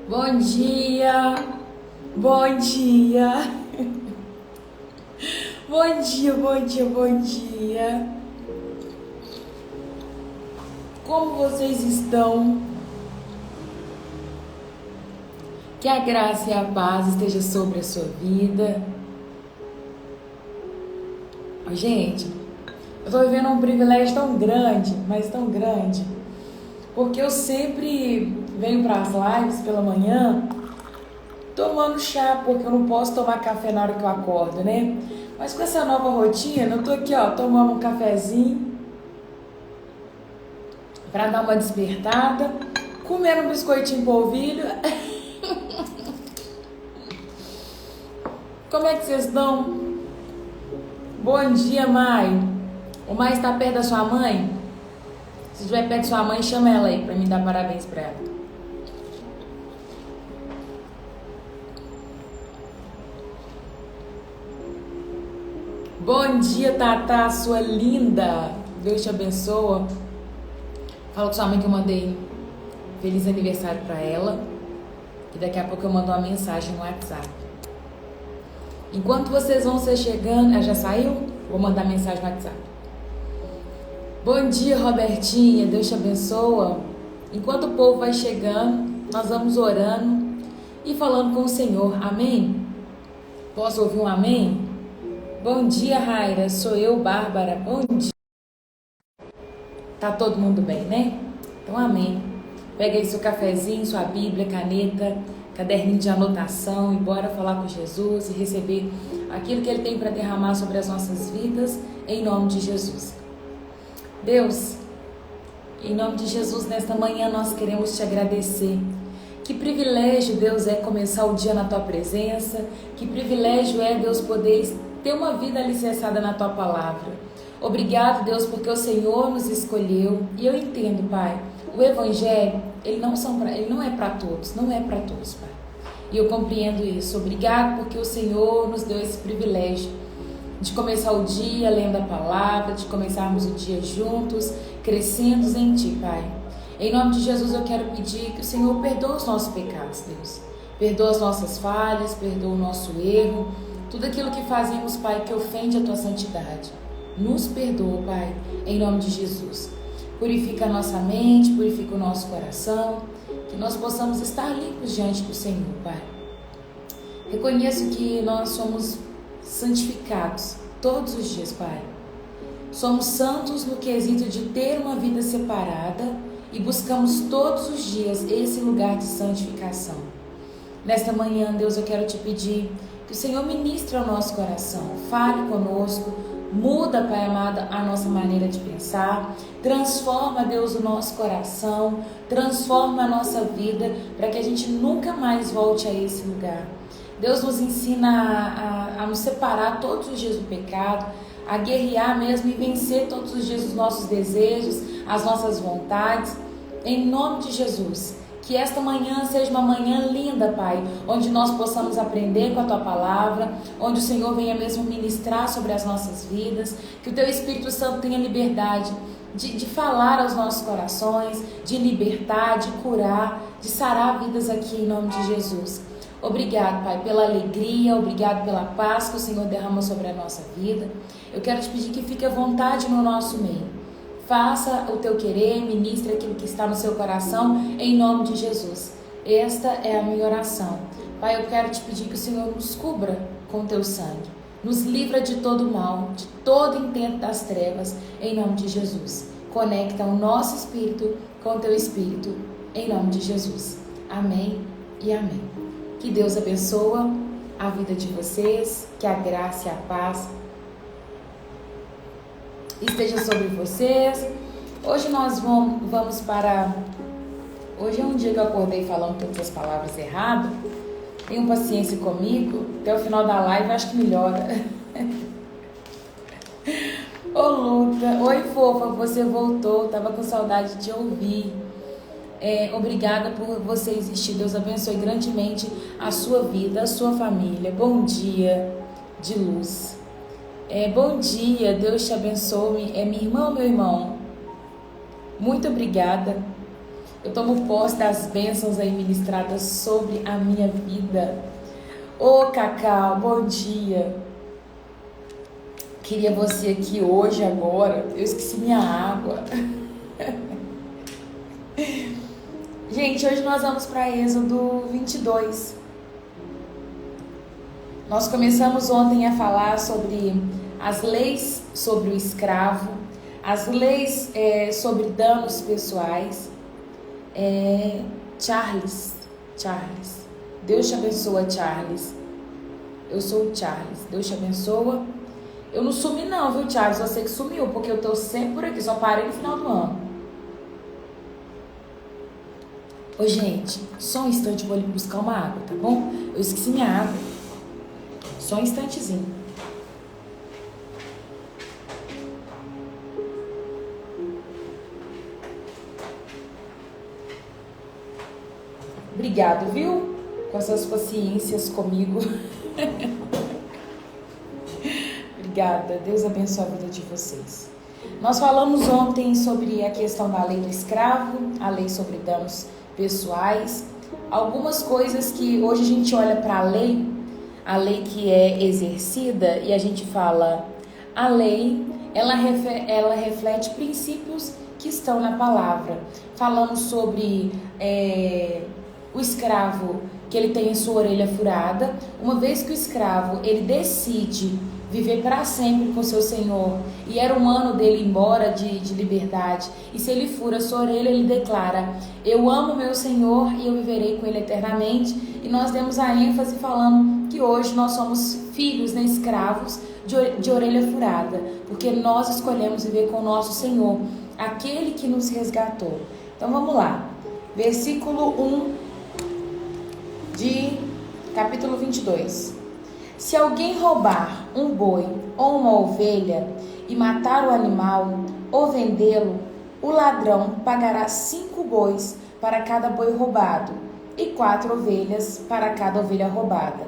Bom dia, bom dia, bom dia, bom dia, bom dia. Como vocês estão? Que a graça e a paz esteja sobre a sua vida. Gente, eu tô vivendo um privilégio tão grande, mas tão grande, porque eu sempre venho para as lives pela manhã tomando chá, porque eu não posso tomar café na hora que eu acordo, né? Mas com essa nova rotina, eu tô aqui, ó, tomando um cafezinho para dar uma despertada, comendo um biscoitinho polvilho. Como é que vocês estão? Bom dia, Mai. O Mai está perto da sua mãe? Se estiver perto da sua mãe, chama ela aí para me dar parabéns para ela. Bom dia, Tata, sua linda. Deus te abençoe. Fala com sua mãe que eu mandei feliz aniversário para ela. E daqui a pouco eu mando uma mensagem no WhatsApp. Enquanto vocês vão ser chegando... Ela já saiu? Vou mandar mensagem no WhatsApp. Bom dia, Robertinha. Deus te abençoe. Enquanto o povo vai chegando, nós vamos orando e falando com o Senhor. Amém? Posso ouvir um amém? Bom dia, Raira. Sou eu, Bárbara. Bom dia. Tá todo mundo bem, né? Então, amém. Pega aí seu cafezinho, sua Bíblia, caneta, caderninho de anotação e bora falar com Jesus e receber aquilo que Ele tem para derramar sobre as nossas vidas, em nome de Jesus. Deus, em nome de Jesus, nesta manhã nós queremos te agradecer. Que privilégio, Deus, é começar o dia na Tua presença. Que privilégio é, Deus, poder ter uma vida alicerçada na Tua palavra. Obrigado, Deus, porque o Senhor nos escolheu. E eu entendo, Pai, o Evangelho, ele não é para todos, não é para todos, Pai. E eu compreendo isso. Obrigado porque o Senhor nos deu esse privilégio de começar o dia lendo a palavra, de começarmos o dia juntos, crescendo em Ti, Pai. Em nome de Jesus eu quero pedir que o Senhor perdoe os nossos pecados, Deus. Perdoa as nossas falhas, perdoa o nosso erro, tudo aquilo que fazemos, Pai, que ofende a Tua santidade. Nos perdoa, Pai, em nome de Jesus. Purifica a nossa mente, purifica o nosso coração, que nós possamos estar limpos diante do Senhor, Pai. Reconheço que nós somos santificados todos os dias, Pai. Somos santos no quesito de ter uma vida separada e buscamos todos os dias esse lugar de santificação. Nesta manhã, Deus, eu quero te pedir que o Senhor ministre ao nosso coração, fale conosco, muda, Pai amado, a nossa maneira de pensar, transforma, Deus, o nosso coração, transforma a nossa vida, para que a gente nunca mais volte a esse lugar. Deus nos ensina a nos separar todos os dias do pecado, a guerrear mesmo e vencer todos os dias os nossos desejos, as nossas vontades, em nome de Jesus. Que esta manhã seja uma manhã linda, Pai, onde nós possamos aprender com a Tua palavra, onde o Senhor venha mesmo ministrar sobre as nossas vidas, que o Teu Espírito Santo tenha liberdade de falar aos nossos corações, de libertar, de curar, de sarar vidas aqui em nome de Jesus. Obrigado, Pai, pela alegria, obrigado pela paz que o Senhor derrama sobre a nossa vida. Eu quero te pedir que fique à vontade no nosso meio. Faça o teu querer, ministre aquilo que está no seu coração, em nome de Jesus. Esta é a minha oração. Pai, eu quero te pedir que o Senhor nos cubra com o teu sangue. Nos livra de todo mal, de todo intento das trevas, em nome de Jesus. Conecta o nosso espírito com o teu espírito, em nome de Jesus. Amém e amém. Que Deus abençoe a vida de vocês, que a graça e a paz esteja sobre vocês. Hoje nós vamos para... Hoje é um dia que eu acordei falando todas as palavras erradas. Tenham paciência comigo. Até o final da live acho que melhora. Ô Luca, oi fofa, você voltou. Tava com saudade de ouvir. Obrigada por você existir. Deus abençoe grandemente a sua vida, a sua família. Bom dia de luz. Bom dia, Deus te abençoe. Minha irmã ou meu irmão? Muito obrigada. Eu tomo posse das bênçãos aí ministradas sobre a minha vida. Ô Cacau, bom dia. Queria você aqui hoje, agora. Eu esqueci minha água. Gente, hoje nós vamos para Êxodo 22. Nós começamos ontem a falar sobre as leis sobre o escravo, as leis sobre danos pessoais. Charles, Deus te abençoa, Charles. Eu sou o Charles, Deus te abençoa. Eu não sumi não, viu, Charles? Você que sumiu, porque eu tô sempre por aqui, só parei no final do ano. Ô, gente, só um instante, eu vou ali buscar uma água, tá bom? Eu esqueci minha água. Só um instantezinho. Obrigado, viu? Com essas paciências comigo. Obrigada. Deus abençoe a vida de vocês. Nós falamos ontem sobre a questão da lei do escravo, a lei sobre danos pessoais, algumas coisas que hoje a gente olha para a lei que é exercida e a gente fala, a lei, ela reflete princípios que estão na palavra. Falamos sobre o escravo, que ele tem a sua orelha furada. Uma vez que o escravo, ele decide viver para sempre com seu senhor, e era um ano dele ir embora de liberdade, e se ele fura a sua orelha, ele declara, eu amo meu senhor e eu viverei com ele eternamente. E nós demos a ênfase falando que hoje nós somos filhos, né, escravos de orelha furada, porque nós escolhemos viver com o nosso Senhor, aquele que nos resgatou. Então vamos lá, versículo 1 de capítulo 22. Se alguém roubar um boi ou uma ovelha e matar o animal ou vendê-lo, o ladrão pagará 5 bois para cada boi roubado e 4 ovelhas para cada ovelha roubada.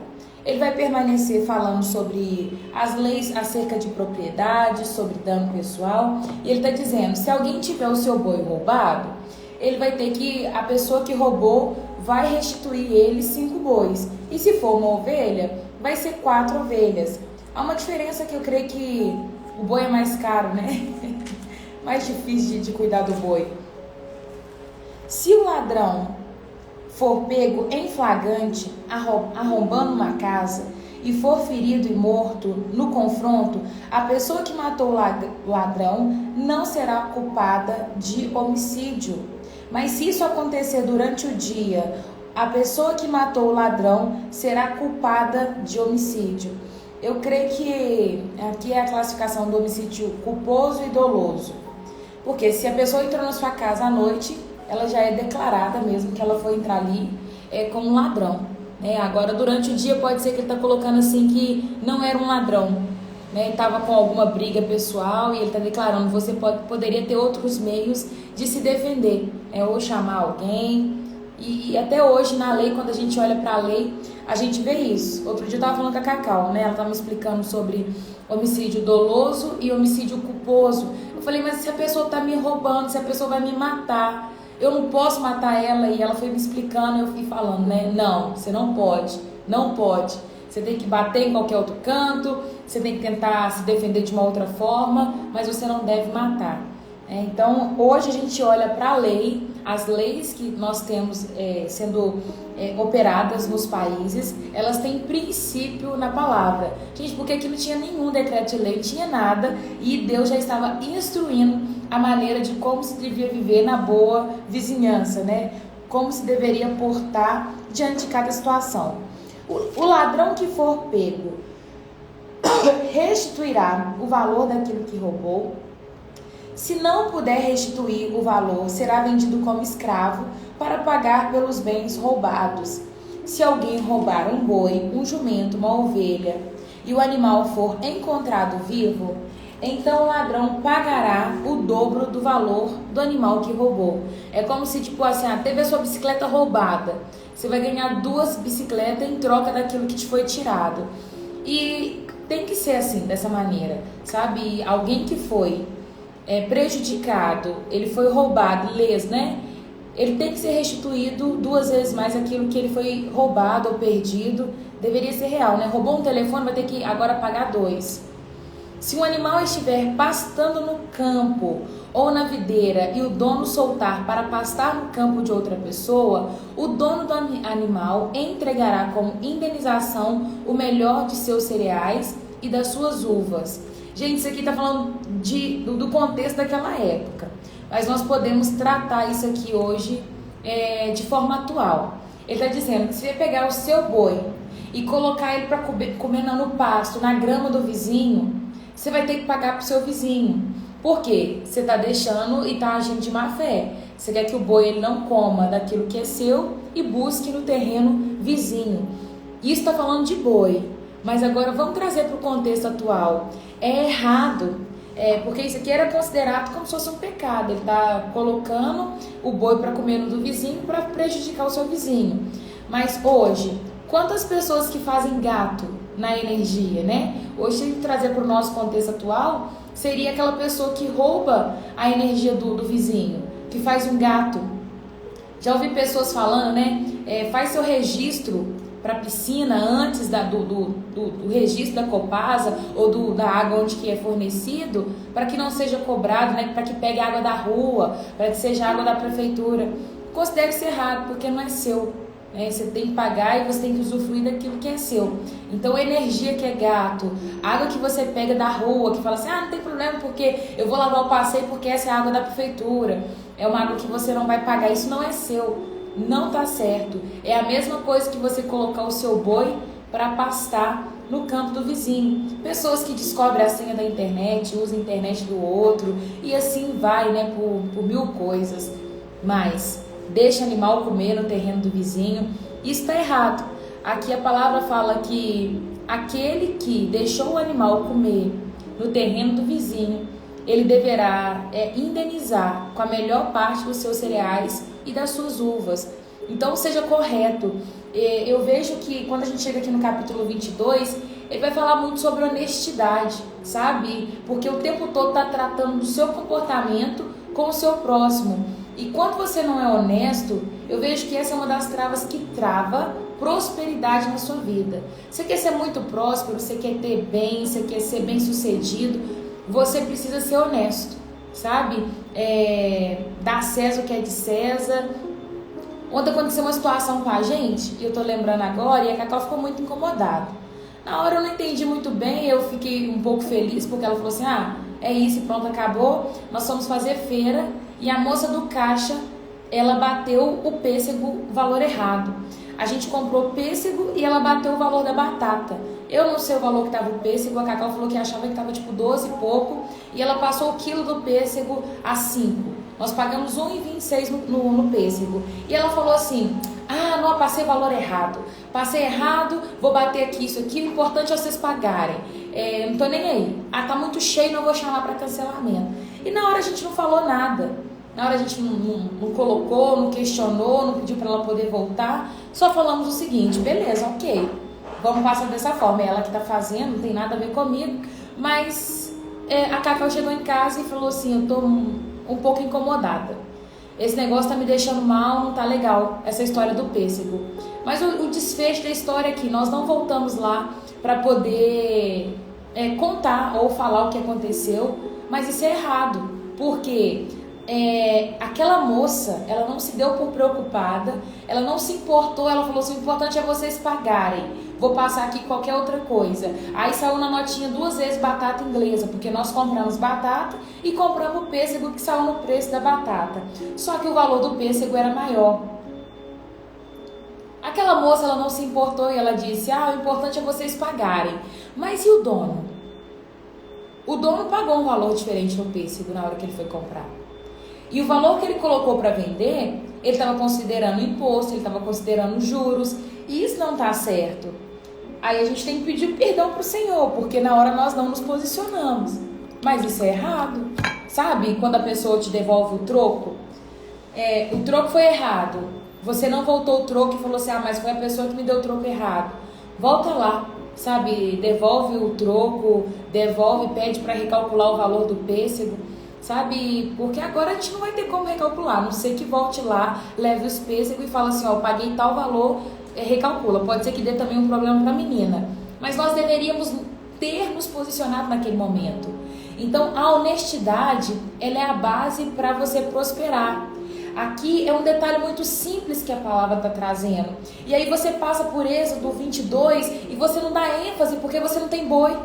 Ele vai permanecer falando sobre as leis acerca de propriedade, sobre dano pessoal, e ele está dizendo, se alguém tiver o seu boi roubado, ele vai ter que, a pessoa que roubou vai restituir ele 5 bois, e se for uma ovelha, vai ser 4 ovelhas. Há uma diferença que eu creio que o boi é mais caro, né? Mais difícil de cuidar do boi. Se o ladrão for pego em flagrante arrombando uma casa e for ferido e morto no confronto, a pessoa que matou o ladrão não será culpada de homicídio. Mas se isso acontecer durante o dia, a pessoa que matou o ladrão será culpada de homicídio. Eu creio que aqui é a classificação do homicídio culposo e doloso. Porque se a pessoa entrou na sua casa à noite, ela já é declarada mesmo que ela foi entrar ali como um ladrão. Né? Agora, durante o dia, pode ser que ele está colocando assim que não era um ladrão. Né? Estava com alguma briga pessoal e ele está declarando, você poderia ter outros meios de se defender. Ou chamar alguém. E até hoje na lei, quando a gente olha para a lei, a gente vê isso. Outro dia eu estava falando com a Cacau, né? Ela estava me explicando sobre homicídio doloso e homicídio culposo. Eu falei, mas se a pessoa está me roubando, se a pessoa vai me matar, eu não posso matar ela? E ela foi me explicando e eu fui falando, né? Não, você não pode, não pode. Você tem que bater em qualquer outro canto, você tem que tentar se defender de uma outra forma, mas você não deve matar. Então, hoje a gente olha para a lei, as leis que nós temos sendo operadas nos países, elas têm princípio na palavra. Gente, porque aqui não tinha nenhum decreto de lei, não tinha nada, e Deus já estava instruindo a maneira de como se devia viver na boa vizinhança, né? Como se deveria portar diante de cada situação. O ladrão que for pego restituirá o valor daquilo que roubou. Se não puder restituir o valor, será vendido como escravo para pagar pelos bens roubados. Se alguém roubar um boi, um jumento, uma ovelha, e o animal for encontrado vivo, então o ladrão pagará o dobro do valor do animal que roubou. É como se, tipo assim, teve a sua bicicleta roubada. Você vai ganhar 2 bicicletas em troca daquilo que te foi tirado. E tem que ser assim, dessa maneira, sabe? Alguém que foi prejudicado, ele foi roubado, né? ele tem que ser restituído 2 vezes mais aquilo que ele foi roubado ou perdido. Deveria ser real, né? Roubou um telefone, vai ter que agora pagar 2. Se um animal estiver pastando no campo ou na videira e o dono soltar para pastar no campo de outra pessoa, o dono do animal entregará como indenização o melhor de seus cereais e das suas uvas. Gente, isso aqui está falando do contexto daquela época, mas nós podemos tratar isso aqui hoje de forma atual. Ele está dizendo que se você pegar o seu boi e colocar ele para comer no pasto, na grama do vizinho, você vai ter que pagar para o seu vizinho. Por quê? Você está deixando e está agindo de má fé. Você quer que o boi ele não coma daquilo que é seu e busque no terreno vizinho. Isso está falando de boi. Mas agora vamos trazer para o contexto atual. É errado, porque isso aqui era considerado como se fosse um pecado. Ele está colocando o boi para comer no do vizinho para prejudicar o seu vizinho. Mas hoje, quantas pessoas que fazem gato na energia, né? Hoje, tem que trazer para o nosso contexto atual, seria aquela pessoa que rouba a energia do vizinho, que faz um gato. Já ouvi pessoas falando, né? Faz seu registro para a piscina antes do registro da Copasa ou da água onde que é fornecido, para que não seja cobrado, né? Para que pegue água da rua, para que seja água da prefeitura. Considero isso errado, porque não é seu. Você tem que pagar e você tem que usufruir daquilo que é seu. Então, energia que é gato, água que você pega da rua, que fala assim, não tem problema porque eu vou lavar o passeio porque essa é a água da prefeitura. É uma água que você não vai pagar, isso não é seu, não tá certo. É a mesma coisa que você colocar o seu boi para pastar no campo do vizinho. Pessoas que descobrem a senha da internet, usam a internet do outro e assim vai, né, por 1000 coisas. Mas deixa animal comer no terreno do vizinho, isso está errado. Aqui a palavra fala que aquele que deixou o animal comer no terreno do vizinho, ele deverá indenizar com a melhor parte dos seus cereais e das suas uvas. Então seja correto. Eu vejo que quando a gente chega aqui no capítulo 22, ele vai falar muito sobre honestidade, sabe? Porque o tempo todo está tratando do seu comportamento com o seu próximo. E quando você não é honesto, eu vejo que essa é uma das travas que trava prosperidade na sua vida. Você quer ser muito próspero, você quer ter bem, você quer ser bem sucedido, você precisa ser honesto, sabe? Dar a César o que é de César. Ontem aconteceu uma situação com a gente, e eu tô lembrando agora, e a Cacau ficou muito incomodada. Na hora eu não entendi muito bem, eu fiquei um pouco feliz, porque ela falou assim, é isso, pronto, acabou. Nós fomos fazer feira, e a moça do caixa, ela bateu o pêssego valor errado. A gente comprou pêssego e ela bateu o valor da batata. Eu não sei o valor que estava o pêssego, a Cacau falou que achava que estava tipo 12 e pouco, e ela passou o quilo do pêssego a 5. Nós pagamos R$1,26 no pêssego. E ela falou assim, não, passei o valor errado. Passei errado, vou bater aqui, isso aqui, o importante é vocês pagarem. Não tô nem aí. Tá muito cheio, não vou chamar para cancelamento. E na hora a gente não falou nada. Na hora a gente não colocou, não questionou, não pediu para ela poder voltar. Só falamos o seguinte, beleza, ok. Vamos passar dessa forma. É ela que tá fazendo, não tem nada a ver comigo. Mas a Cacau chegou em casa e falou assim, eu tô um pouco incomodada. Esse negócio tá me deixando mal, não tá legal, essa história do pêssego. Mas o desfecho da história é que nós não voltamos lá para poder contar ou falar o que aconteceu, mas isso é errado, porque aquela moça, ela não se deu por preocupada, ela não se importou, ela falou assim, o importante é vocês pagarem, vou passar aqui qualquer outra coisa. Aí saiu na notinha 2 vezes batata inglesa, porque nós compramos batata e compramos o pêssego que saiu no preço da batata, só que o valor do pêssego era maior. Aquela moça, ela não se importou e ela disse, o importante é vocês pagarem. Mas e o dono? O dono pagou um valor diferente no pêssego na hora que ele foi comprar. E o valor que ele colocou para vender, ele estava considerando imposto, ele estava considerando juros, e isso não está certo. Aí a gente tem que pedir perdão para o Senhor, porque na hora nós não nos posicionamos. Mas isso é errado, sabe? Quando a pessoa te devolve o troco foi errado. Você não voltou o troco e falou assim, mas foi a pessoa que me deu o troco errado. Volta lá, sabe? Devolve o troco, pede para recalcular o valor do pêssego. sabe? Porque agora a gente não vai ter como recalcular, a não ser que volte lá, leve os pêssegos e fala assim, ó, eu paguei tal valor, recalcula. Pode ser que dê também um problema para a menina. Mas nós deveríamos ter nos posicionado naquele momento. Então, a honestidade, ela é a base para você prosperar. Aqui é um detalhe muito simples que a palavra está trazendo. E aí você passa por Êxodo 22 e você não dá ênfase porque você não tem boi.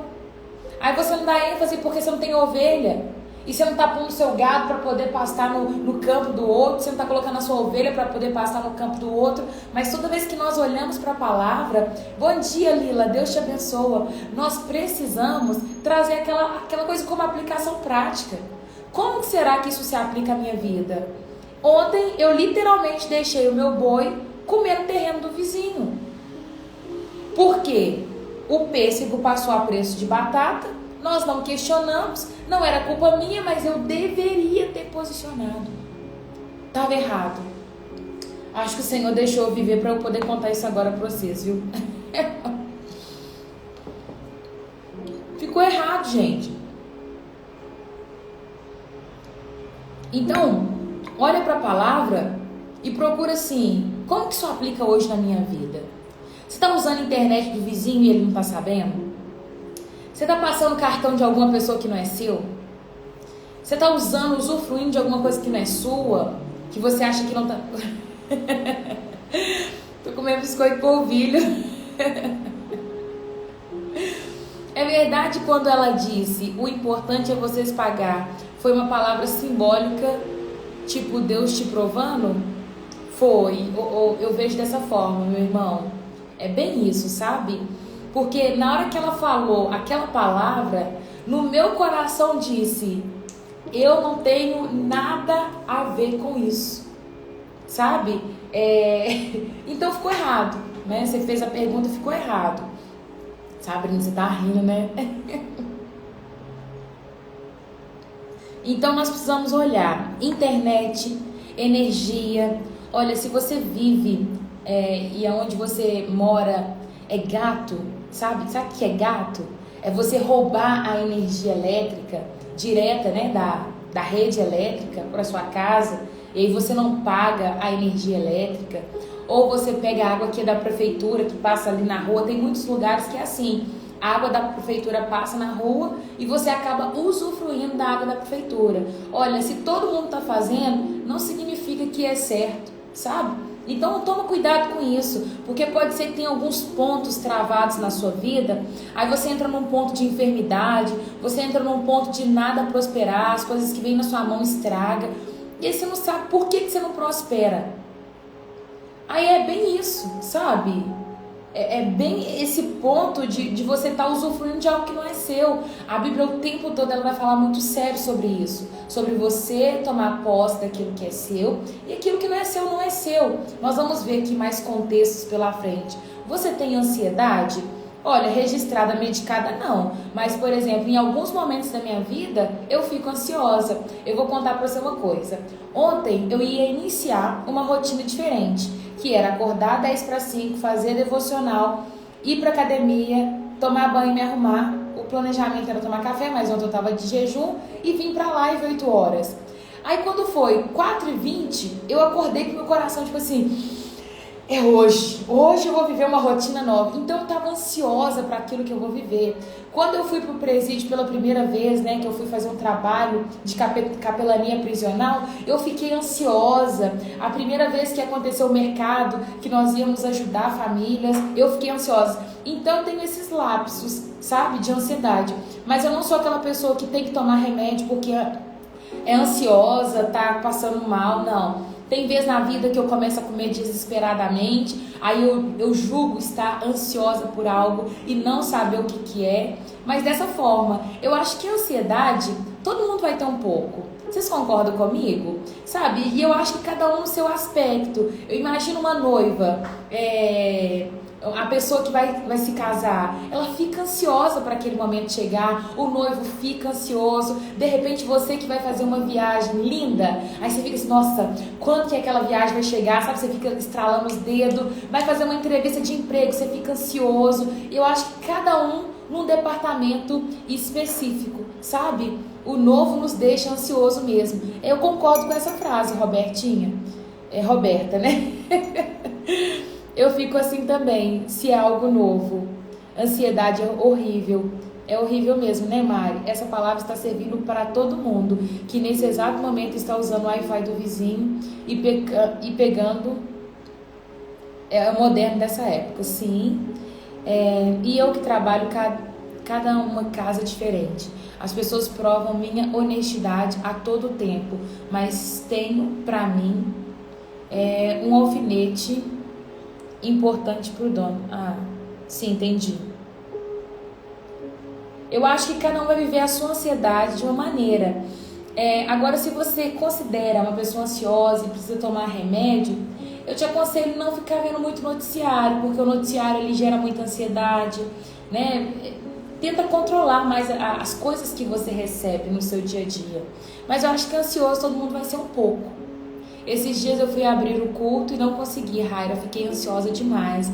Aí você não dá ênfase porque você não tem ovelha. E você não está pondo seu gado para poder pastar no campo do outro. Você não está colocando a sua ovelha para poder pastar no campo do outro. Mas toda vez que nós olhamos para a palavra, bom dia Lila, Deus te abençoa. Nós precisamos trazer aquela coisa como aplicação prática. Como será que isso se aplica à minha vida? Ontem eu literalmente deixei o meu boi comer no terreno do vizinho. Por quê? O pêssego passou a preço de batata, nós não questionamos, não era culpa minha, mas eu deveria ter posicionado. Estava errado. Acho que o Senhor deixou eu viver para eu poder contar isso agora para vocês, viu? Ficou errado, gente. Então, olha para a palavra e procura assim, como que isso aplica hoje na minha vida? Você está usando a internet do vizinho e ele não está sabendo? Você está passando cartão de alguma pessoa que não é seu? Você está usando, usufruindo de alguma coisa que não é sua? Que você acha que não está... Tô comendo biscoito polvilho. É verdade quando ela disse, o importante é vocês pagar. Foi uma palavra simbólica, tipo Deus te provando? Foi, eu vejo dessa forma, meu irmão. É bem isso, sabe? Porque na hora que ela falou aquela palavra, no meu coração disse, eu não tenho nada a ver com isso, sabe? Então ficou errado, né? Você fez a pergunta, ficou errado. Sabrina, você tá rindo, né? Então nós precisamos olhar internet, energia. Olha, se você vive e aonde você mora é gato, sabe o que é gato? É você roubar a energia elétrica direta, né, da rede elétrica para sua casa, e aí você não paga a energia elétrica. Ou você pega a água que é da prefeitura, que passa ali na rua. Tem muitos lugares que é assim, a água da prefeitura passa na rua e você acaba usufruindo da água da prefeitura. Olha, se todo mundo está fazendo, não significa que é certo, sabe? Então toma cuidado com isso, porque pode ser que tenha alguns pontos travados na sua vida, aí você entra num ponto de enfermidade, você entra num ponto de nada prosperar, as coisas que vêm na sua mão estraga, e aí você não sabe por que você não prospera. Aí é bem isso, sabe? É bem esse ponto de você estar usufruindo de algo que não é seu. A Bíblia o tempo todo ela vai falar muito sério sobre isso. Sobre você tomar posse daquilo que é seu e aquilo que não é seu, não é seu. Nós vamos ver aqui mais contextos pela frente. Você tem ansiedade? Olha, registrada, medicada não. Mas, por exemplo, em alguns momentos da minha vida, eu fico ansiosa. Eu vou contar pra você uma coisa. Ontem eu ia iniciar uma rotina diferente, que era acordar 10 para 5, fazer devocional, ir para academia, tomar banho e me arrumar. O planejamento era tomar café, mas ontem eu estava de jejum e vim para a live 8 horas. Aí quando foi 4h20, eu acordei com meu coração tipo assim, é hoje eu vou viver uma rotina nova. Então eu estava ansiosa para aquilo que eu vou viver. Quando eu fui para o presídio pela primeira vez, né, que eu fui fazer um trabalho de capelania prisional, eu fiquei ansiosa. A primeira vez que aconteceu o mercado, que nós íamos ajudar famílias, eu fiquei ansiosa. Então eu tenho esses lapsos, sabe, de ansiedade. Mas eu não sou aquela pessoa que tem que tomar remédio porque é ansiosa, tá passando mal, não. Tem vezes na vida que eu começo a comer desesperadamente, aí eu julgo estar ansiosa por algo e não saber o que é. Mas dessa forma, eu acho que a ansiedade, todo mundo vai ter um pouco. Vocês concordam comigo? Sabe? E eu acho que cada um no seu aspecto. Eu imagino uma noiva, a pessoa que vai se casar, ela fica ansiosa para aquele momento chegar, o noivo fica ansioso, de repente você que vai fazer uma viagem linda, aí você fica assim, nossa, quando que aquela viagem vai chegar, sabe, você fica estralando os dedos, vai fazer uma entrevista de emprego, você fica ansioso. Eu acho que cada um num departamento específico, sabe? O novo nos deixa ansioso mesmo. Eu concordo com essa frase, Robertinha. É Roberta, né? Eu fico assim também, se é algo novo. Ansiedade é horrível. É horrível mesmo, né, Mari? Essa palavra está servindo para todo mundo que nesse exato momento está usando o Wi-Fi do vizinho e pegando o moderno dessa época. Sim. E eu que trabalho cada uma casa diferente. As pessoas provam minha honestidade a todo tempo, mas tenho para mim um alfinete importante pro dono. Ah, sim, entendi. Eu acho que cada um vai viver a sua ansiedade de uma maneira. Agora, se você considera uma pessoa ansiosa e precisa tomar remédio, eu te aconselho não ficar vendo muito noticiário, porque o noticiário ele gera muita ansiedade, né? Tenta controlar mais as coisas que você recebe no seu dia a dia. Mas eu acho que ansioso todo mundo vai ser um pouco. Esses dias eu fui abrir o culto e não consegui, Raira, fiquei ansiosa demais.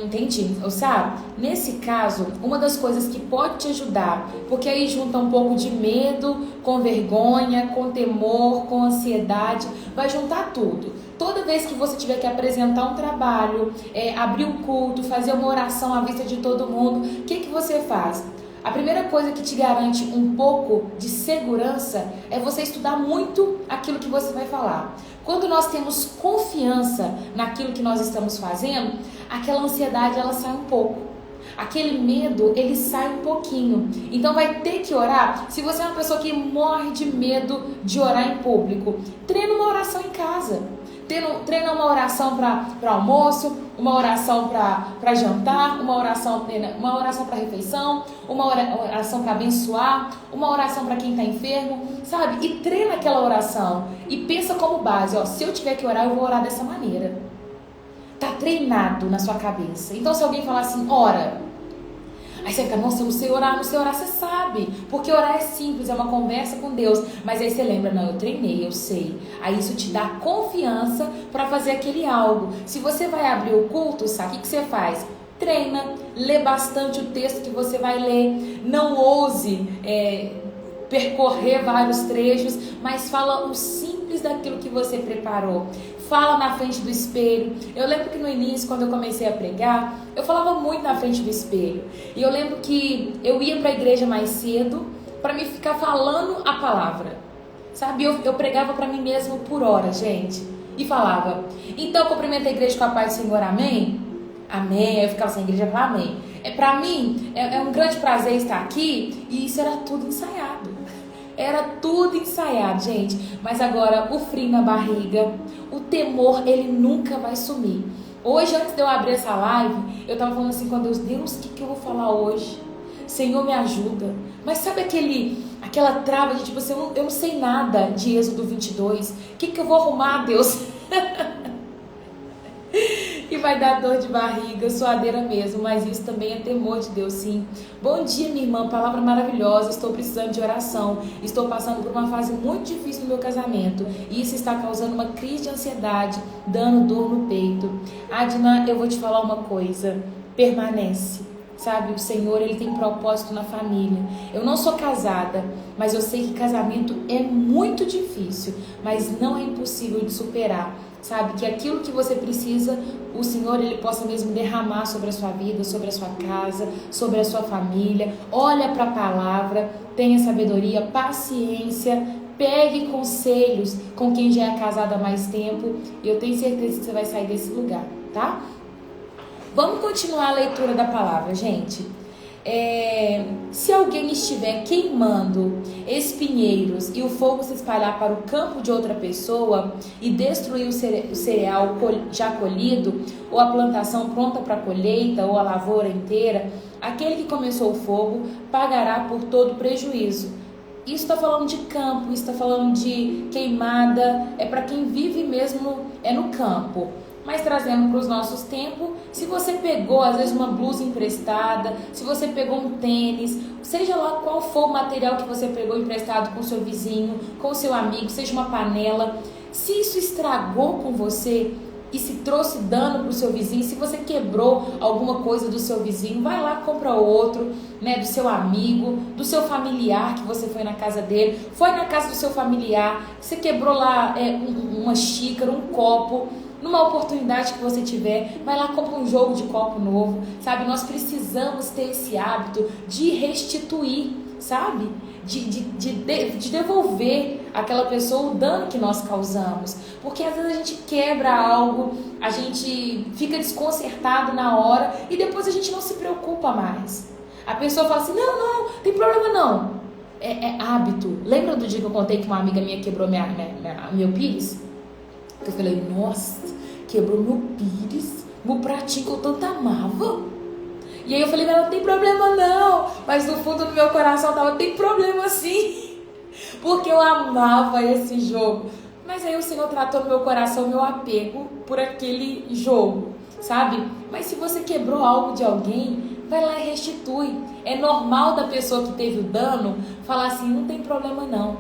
Entendi. Sabe, nesse caso, uma das coisas que pode te ajudar, porque aí junta um pouco de medo, com vergonha, com temor, com ansiedade, vai juntar tudo. Toda vez que você tiver que apresentar um trabalho, abrir um culto, fazer uma oração à vista de todo mundo, o que você faz? A primeira coisa que te garante um pouco de segurança é você estudar muito aquilo que você vai falar. Quando nós temos confiança naquilo que nós estamos fazendo, aquela ansiedade ela sai um pouco. Aquele medo, ele sai um pouquinho. Então vai ter que orar. Se você é uma pessoa que morre de medo de orar em público, treina uma oração em casa. Treina uma oração para almoço, uma oração para jantar, uma oração para refeição, uma oração para abençoar, uma oração para quem está enfermo, sabe? E treina aquela oração e pensa como base, se eu tiver que orar, eu vou orar dessa maneira. Tá treinado na sua cabeça. Então se alguém falar assim, ora, aí você fica, nossa, eu não sei orar, você sabe. Porque orar é simples, é uma conversa com Deus. Mas aí você lembra, não, eu treinei, eu sei. Aí isso te dá confiança para fazer aquele algo. Se você vai abrir o culto, sabe o que você faz? Treina, lê bastante o texto que você vai ler. Não ouse percorrer vários trechos, mas fala o simples daquilo que você preparou. Fala na frente do espelho. Eu lembro que no início, quando eu comecei a pregar, eu falava muito na frente do espelho. E eu lembro que eu ia para a igreja mais cedo para me ficar falando a palavra. Sabe? Eu pregava para mim mesmo por hora, gente. E falava, então cumprimenta a igreja com a paz do Senhor, amém? Amém. Aí eu ficava assim, a igreja falava amém. Para mim, é um grande prazer estar aqui. E isso era tudo ensaiado. Era tudo ensaiado, gente. Mas agora, o frio na barriga, o temor, ele nunca vai sumir. Hoje, antes de eu abrir essa live, eu tava falando assim com Deus, Deus, o que eu vou falar hoje? Senhor, me ajuda. Mas sabe aquela trava de tipo assim, eu não sei nada de Êxodo 22. O que eu vou arrumar, Deus? E vai dar dor de barriga, suadeira mesmo, mas isso também é temor de Deus, sim. Bom dia, minha irmã, palavra maravilhosa, estou precisando de oração, estou passando por uma fase muito difícil no meu casamento, e isso está causando uma crise de ansiedade, dando dor no peito. Adna, eu vou te falar uma coisa, permanece. Sabe, o Senhor, Ele tem propósito na família. Eu não sou casada, mas eu sei que casamento é muito difícil, mas não é impossível de superar. Sabe, que aquilo que você precisa, o Senhor, Ele possa mesmo derramar sobre a sua vida, sobre a sua casa, sobre a sua família. Olha para a palavra, tenha sabedoria, paciência, pegue conselhos com quem já é casado há mais tempo. E eu tenho certeza que você vai sair desse lugar, tá? Vamos continuar a leitura da palavra, gente. Se alguém estiver queimando espinheiros e o fogo se espalhar para o campo de outra pessoa e destruir o cereal já colhido, ou a plantação pronta para colheita, ou a lavoura inteira, aquele que começou o fogo pagará por todo o prejuízo. Isso está falando de campo, isso está falando de queimada, é para quem vive mesmo no campo. Mas trazendo para os nossos tempos, se você pegou às vezes uma blusa emprestada, se você pegou um tênis, seja lá qual for o material que você pegou emprestado com o seu vizinho, com o seu amigo, seja uma panela, se isso estragou com você, e se trouxe dano para o seu vizinho, se você quebrou alguma coisa do seu vizinho, vai lá, compra outro, né, do seu amigo, do seu familiar, que você foi na casa dele, foi na casa do seu familiar, você quebrou lá uma xícara, um copo, numa oportunidade que você tiver, vai lá, compra um jogo de copo novo, sabe? Nós precisamos ter esse hábito de restituir, sabe? De devolver àquela pessoa o dano que nós causamos. Porque às vezes a gente quebra algo, a gente fica desconcertado na hora e depois a gente não se preocupa mais. A pessoa fala assim, não, tem problema não. É hábito. Lembra do dia que eu contei que uma amiga minha quebrou meu pires? Eu falei, nossa, quebrou meu pires, meu pratinho que eu tanto amava. E aí eu falei, não tem problema não. Mas no fundo do meu coração tava, tem problema sim. Porque eu amava esse jogo. Mas aí o Senhor tratou no meu coração, meu apego por aquele jogo, sabe? Mas se você quebrou algo de alguém, vai lá e restitui. É normal da pessoa que teve o dano falar assim, não tem problema não.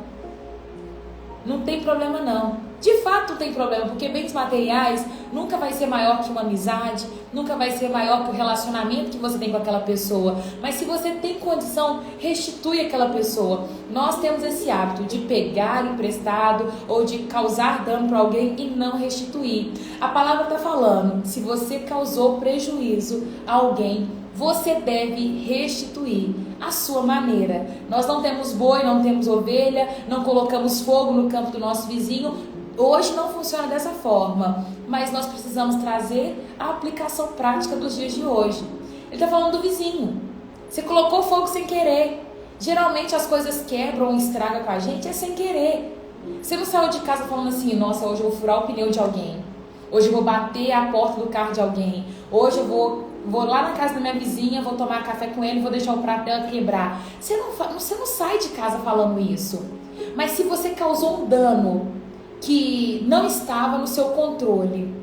Não tem problema não. De fato não tem problema, porque bens materiais nunca vai ser maior que uma amizade, nunca vai ser maior que o relacionamento que você tem com aquela pessoa. Mas se você tem condição, restitui aquela pessoa. Nós temos esse hábito de pegar emprestado ou de causar dano para alguém e não restituir. A palavra está falando, se você causou prejuízo a alguém, você deve restituir a sua maneira. Nós não temos boi, não temos ovelha, não colocamos fogo no campo do nosso vizinho. Hoje não funciona dessa forma, mas nós precisamos trazer a aplicação prática dos dias de hoje. Ele está falando do vizinho. Você colocou fogo sem querer. Geralmente as coisas quebram ou estragam com a gente, é sem querer. Você não saiu de casa falando assim, nossa, hoje eu vou furar o pneu de alguém. Hoje eu vou bater a porta do carro de alguém. Hoje eu vou lá na casa da minha vizinha, vou tomar café com ele, vou deixar o prato dela quebrar. Você não sai de casa falando isso. Mas se você causou um dano que não estava no seu controle,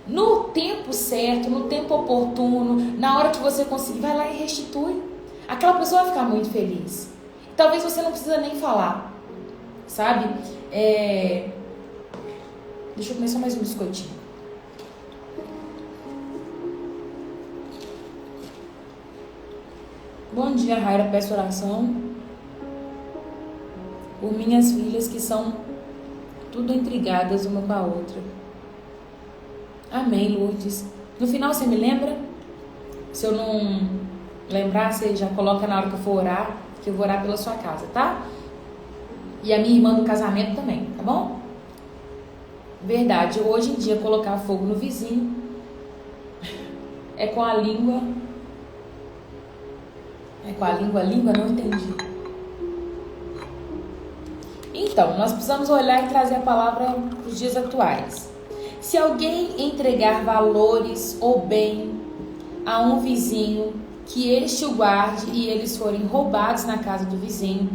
no tempo certo, no tempo oportuno, na hora que você conseguir, vai lá e restitui. Aquela pessoa vai ficar muito feliz. Talvez você não precisa nem falar, sabe? Deixa eu comer só mais um biscoitinho. Bom dia, Raira, peço oração por minhas filhas que são tudo intrigadas uma com a outra. Amém, Lourdes. No final você me lembra? Se eu não lembrar, você já coloca na hora que eu for orar, que eu vou orar pela sua casa, tá? E a minha irmã do casamento também, tá bom? Verdade, hoje em dia colocar fogo no vizinho é com a língua. É com a língua? Não entendi. Então, nós precisamos olhar e trazer a palavra para os dias atuais. Se alguém entregar valores ou bem a um vizinho, que este o guarde e eles forem roubados na casa do vizinho,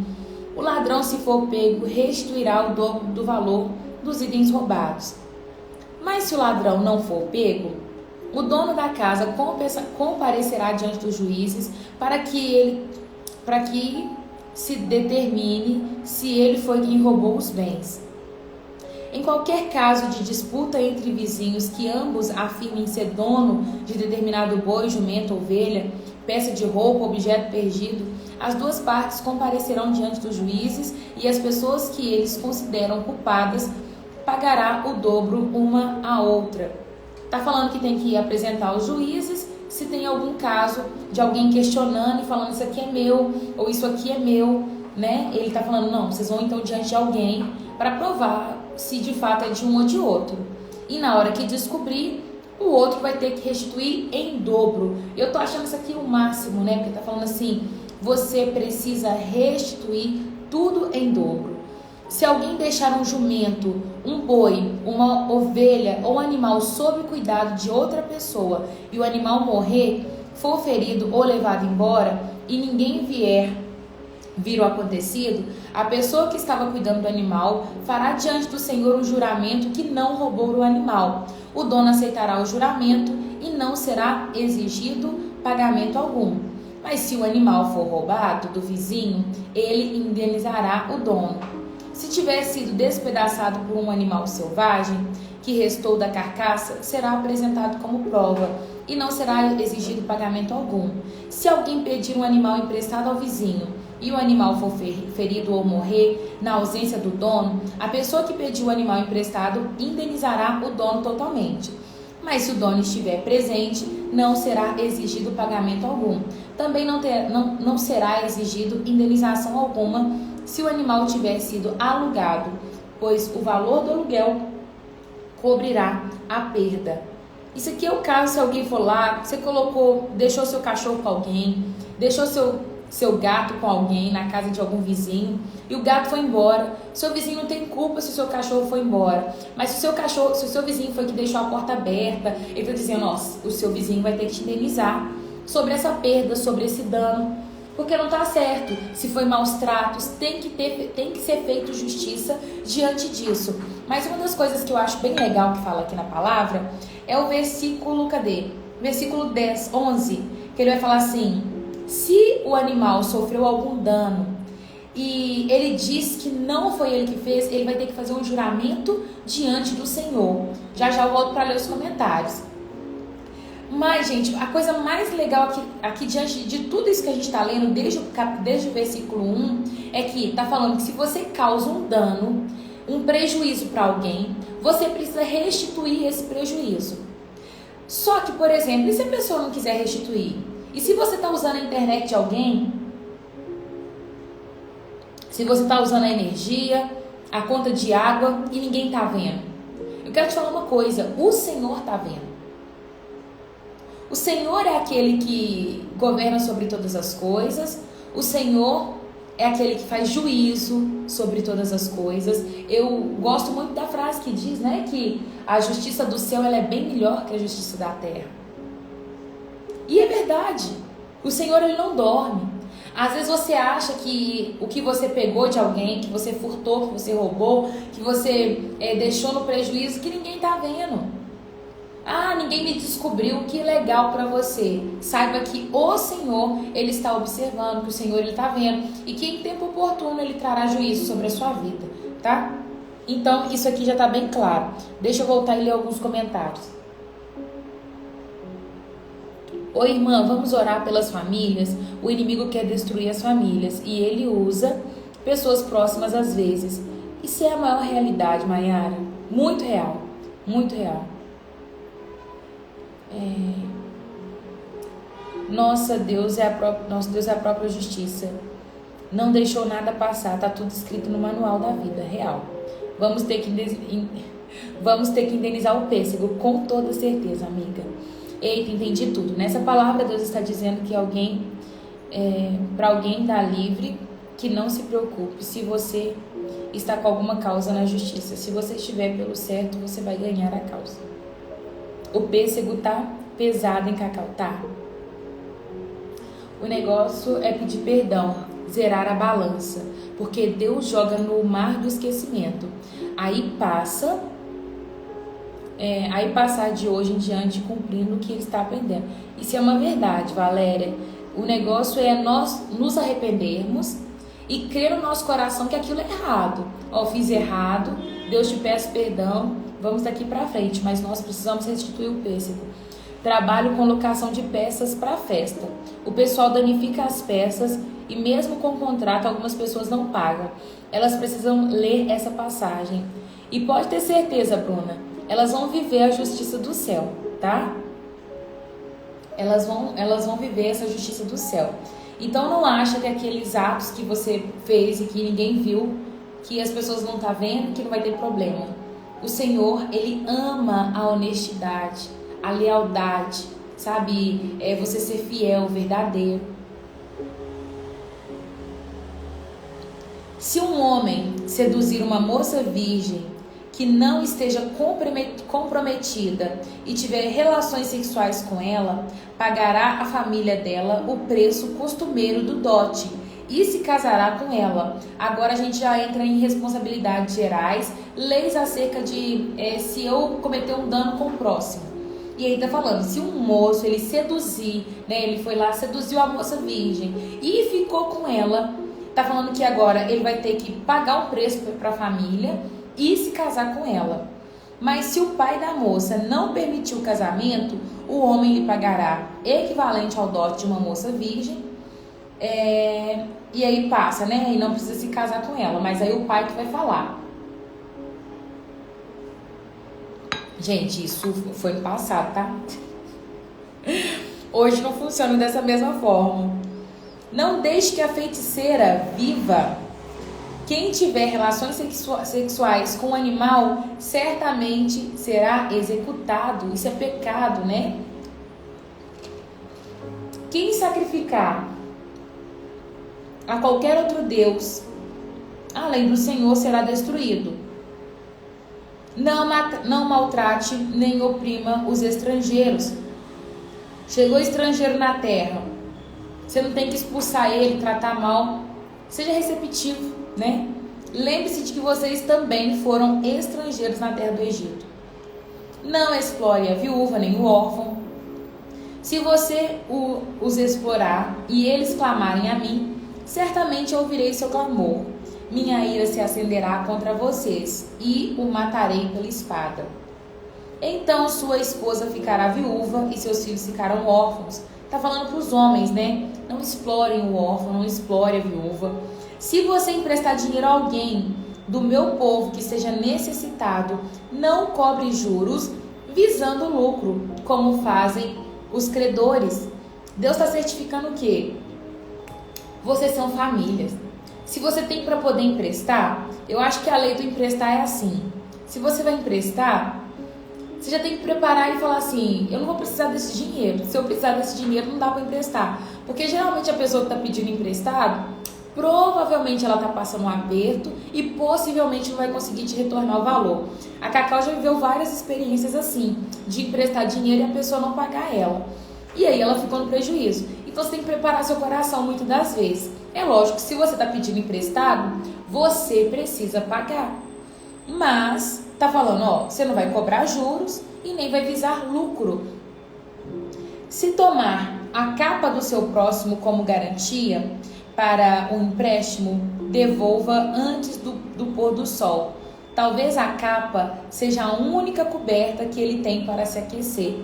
o ladrão, se for pego, restituirá o dobro do valor dos itens roubados. Mas se o ladrão não for pego, o dono da casa comparecerá diante dos juízes para que se determine se ele foi quem roubou os bens. Em qualquer caso de disputa entre vizinhos que ambos afirmem ser dono de determinado boi, jumento, ovelha, peça de roupa, objeto perdido, as duas partes comparecerão diante dos juízes e as pessoas que eles consideram culpadas pagará o dobro uma à outra. Está falando que tem que apresentar aos juízes se tem algum caso de alguém questionando e falando isso aqui é meu ou isso aqui é meu, né? Ele está falando, não, vocês vão então diante de alguém para provar se de fato é de um ou de outro. E na hora que descobrir, o outro vai ter que restituir em dobro. Eu tô achando isso aqui o máximo, né? Porque tá falando assim, você precisa restituir tudo em dobro. Se alguém deixar um jumento, um boi, uma ovelha ou animal sob cuidado de outra pessoa e o animal morrer, for ferido ou levado embora e ninguém vir o acontecido, a pessoa que estava cuidando do animal fará diante do Senhor um juramento que não roubou o animal. O dono aceitará o juramento e não será exigido pagamento algum. Mas se o animal for roubado do vizinho, ele indenizará o dono. Se tiver sido despedaçado por um animal selvagem que restou da carcaça será apresentado como prova e não será exigido pagamento algum. Se alguém pedir um animal emprestado ao vizinho e o animal for ferido ou morrer na ausência do dono, a pessoa que pediu o animal emprestado indenizará o dono totalmente. Mas se o dono estiver presente, não será exigido pagamento algum. Também não será exigido indenização alguma se o animal tiver sido alugado, pois o valor do aluguel cobrirá a perda. Isso aqui é o caso se alguém for lá, você deixou seu cachorro com alguém, deixou seu gato com alguém na casa de algum vizinho e o gato foi embora. Seu vizinho não tem culpa se o seu cachorro foi embora, mas se o seu vizinho foi que deixou a porta aberta, ele está dizendo, nossa, o seu vizinho vai ter que te indenizar sobre essa perda, sobre esse dano, porque não está certo. Se foi maus tratos, tem que ser feito justiça diante disso. Mas uma das coisas que eu acho bem legal que fala aqui na palavra é o versículo, versículo 10, 11, que ele vai falar assim: se o animal sofreu algum dano e ele diz que não foi ele que fez, ele vai ter que fazer um juramento diante do Senhor. Já eu volto para ler os comentários. Mas, gente, a coisa mais legal aqui diante de tudo isso que a gente está lendo, desde o versículo 1, é que está falando que se você causa um dano, um prejuízo para alguém, você precisa restituir esse prejuízo. Só que, por exemplo, e se a pessoa não quiser restituir? E se você está usando a internet de alguém? Se você está usando a energia, a conta de água e ninguém está vendo? Eu quero te falar uma coisa, o Senhor está vendo. O Senhor é aquele que governa sobre todas as coisas. O Senhor é aquele que faz juízo sobre todas as coisas. Eu gosto muito da frase que diz, né, que a justiça do céu ela é bem melhor que a justiça da terra. E é verdade. O Senhor ele não dorme. Às vezes você acha que o que você pegou de alguém, que você furtou, que você roubou, que você deixou no prejuízo, que ninguém está vendo. Ah, ninguém me descobriu, que legal para você. Saiba que o Senhor, ele está observando, que o Senhor, ele está vendo. E que em tempo oportuno, ele trará juízo sobre a sua vida, tá? Então, isso aqui já está bem claro. Deixa eu voltar e ler alguns comentários. Oi, irmã, vamos orar pelas famílias? O inimigo quer destruir as famílias e ele usa pessoas próximas às vezes. Isso é a maior realidade, Maiara. Muito real, muito real. Nosso Deus é a própria justiça. Não deixou nada passar, tá tudo escrito no manual da vida real. Vamos ter que indenizar o pêssego, com toda certeza, amiga. Eita, entendi tudo. Nessa palavra Deus está dizendo que para alguém dar livre, que não se preocupe se você está com alguma causa na justiça. Se você estiver pelo certo, você vai ganhar a causa. O pêssego tá pesado em cacau, tá? O negócio é pedir perdão, zerar a balança, porque Deus joga no mar do esquecimento. Aí passar de hoje em diante cumprindo o que ele está aprendendo. Isso é uma verdade, Valéria. O negócio é nós nos arrependermos e crer no nosso coração que aquilo é errado. Ó, fiz errado, Deus te peço perdão, vamos daqui para frente, mas nós precisamos restituir o pêssego. Trabalho com locação de peças para festa. O pessoal danifica as peças e mesmo com contrato algumas pessoas não pagam. Elas precisam ler essa passagem. E pode ter certeza, Bruna, elas vão viver a justiça do céu, tá? Elas vão viver essa justiça do céu. Então não acha que aqueles atos que você fez e que ninguém viu, que as pessoas não estão vendo, que não vai ter problema. O Senhor, ele ama a honestidade, a lealdade, sabe? Você ser fiel, verdadeiro. Se um homem seduzir uma moça virgem que não esteja comprometida e tiver relações sexuais com ela, pagará à família dela o preço costumeiro do dote e se casará com ela. Agora a gente já entra em responsabilidades gerais, leis acerca de se eu cometer um dano com o próximo. E aí tá falando, se um moço ele seduzir, né, ele foi lá, seduziu a moça virgem e ficou com ela, tá falando que agora ele vai ter que pagar um preço para a família e se casar com ela. Mas se o pai da moça não permitiu o casamento, o homem lhe pagará equivalente ao dote de uma moça virgem. E aí passa, né? E não precisa se casar com ela, mas aí o pai que vai falar. Gente, isso foi no passado, tá? Hoje não funciona dessa mesma forma. Não deixe que a feiticeira viva. Quem tiver relações sexuais com o animal, certamente será executado. Isso é pecado, né? Quem sacrificar a qualquer outro Deus, além do Senhor, será destruído. Não maltrate nem oprima os estrangeiros. Chegou estrangeiro na terra, você não tem que expulsar ele, tratar mal. Seja receptivo, né? Lembre-se de que vocês também foram estrangeiros na terra do Egito. Não explore a viúva nem o órfão. Se você os explorar e eles clamarem a mim, certamente ouvirei seu clamor. Minha ira se acenderá contra vocês e o matarei pela espada. Então sua esposa ficará viúva e seus filhos ficarão órfãos. Está falando para os homens, né? Não explorem o órfão, não explore a viúva. Se você emprestar dinheiro a alguém do meu povo que esteja necessitado, não cobre juros visando lucro, como fazem os credores. Deus está certificando o quê? Vocês são famílias. Se você tem para poder emprestar, eu acho que a lei do emprestar é assim. Se você vai emprestar, você já tem que preparar e falar assim, eu não vou precisar desse dinheiro. Se eu precisar desse dinheiro, não dá para emprestar. Porque geralmente a pessoa que está pedindo emprestado, provavelmente ela está passando um aperto e possivelmente não vai conseguir te retornar o valor. A Cacau já viveu várias experiências assim, de emprestar dinheiro e a pessoa não pagar ela. E aí ela ficou no prejuízo. Então você tem que preparar seu coração muitas das vezes. É lógico que se você está pedindo emprestado, você precisa pagar. Mas tá falando, ó, você não vai cobrar juros e nem vai visar lucro. Se tomar a capa do seu próximo como garantia para um empréstimo, devolva antes do pôr do sol. Talvez a capa seja a única coberta que ele tem para se aquecer.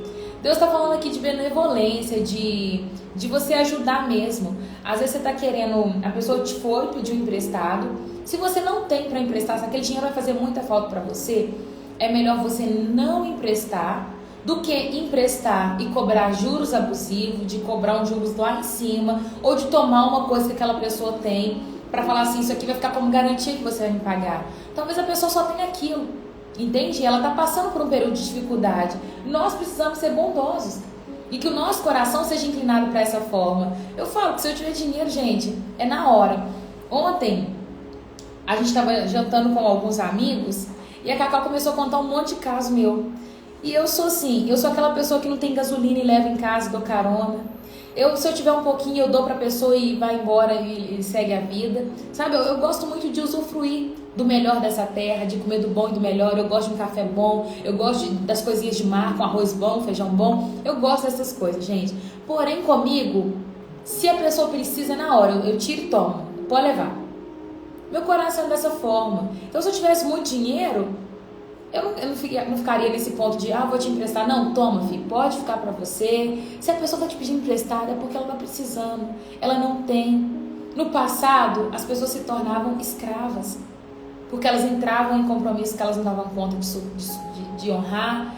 Deus está falando aqui de benevolência, de você ajudar mesmo. Às vezes você está querendo, a pessoa te foi, pediu emprestado. Se você não tem para emprestar, se aquele dinheiro vai fazer muita falta para você, é melhor você não emprestar do que emprestar e cobrar juros abusivos, de cobrar uns juros lá em cima, ou de tomar uma coisa que aquela pessoa tem para falar assim, isso aqui vai ficar como garantia que você vai me pagar. Talvez a pessoa só tenha aquilo. Entende? Ela está passando por um período de dificuldade. Nós precisamos ser bondosos. E que o nosso coração seja inclinado para essa forma. Eu falo que se eu tiver dinheiro, gente, é na hora. Ontem, a gente estava jantando com alguns amigos e a Cacau começou a contar um monte de caso meu. E eu sou assim, eu sou aquela pessoa que não tem gasolina e leva em casa, dou carona. Se eu tiver um pouquinho, eu dou pra pessoa e vai embora e segue a vida. Sabe, eu gosto muito de usufruir do melhor dessa terra, de comer do bom e do melhor. Eu gosto de um café bom, eu gosto das coisinhas de mar, com arroz bom, feijão bom. Eu gosto dessas coisas, gente. Porém, comigo, se a pessoa precisa, na hora, eu tiro e tomo. Pode levar. Meu coração é dessa forma. Então, se eu tivesse muito dinheiro, eu não ficaria nesse ponto de, vou te emprestar. Não, toma, filho, pode ficar pra você. Se a pessoa tá te pedindo emprestado, é porque ela tá precisando. Ela não tem. No passado, as pessoas se tornavam escravas, porque elas entravam em compromissos que elas não davam conta de honrar.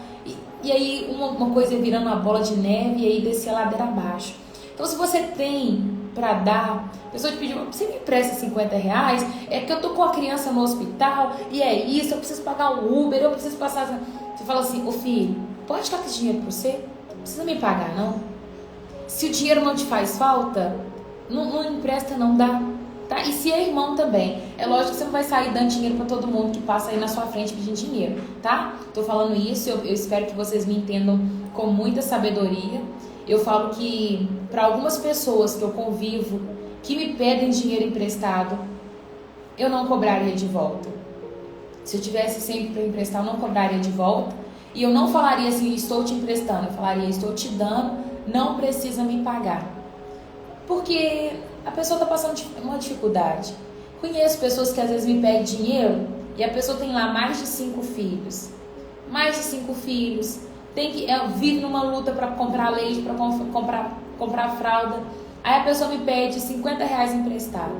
E aí uma coisa ia virando uma bola de neve e aí descia a ladeira abaixo. Então, se você tem para dar, a pessoa te pediu, você me empresta R$50, é que eu tô com a criança no hospital e é isso, eu preciso pagar o Uber, eu preciso passar. Você fala assim, ô filho, pode ficar com esse dinheiro pra você? Não precisa me pagar, não. Se o dinheiro não te faz falta, não empresta, não dá. Tá? E se é irmão também, é lógico que você não vai sair dando dinheiro para todo mundo que passa aí na sua frente pedindo dinheiro, tá? Tô falando isso, eu espero que vocês me entendam com muita sabedoria. Eu falo que para algumas pessoas que eu convivo, que me pedem dinheiro emprestado, eu não cobraria de volta. Se eu tivesse sempre para emprestar, eu não cobraria de volta. E eu não falaria assim, estou te emprestando, eu falaria, estou te dando, não precisa me pagar. Porque a pessoa está passando uma dificuldade. Conheço pessoas que às vezes me pedem dinheiro e a pessoa tem lá mais de 5 filhos. mais de 5 filhos, vive numa luta para comprar leite, para comprar fralda. Aí a pessoa me pede R$50 emprestado.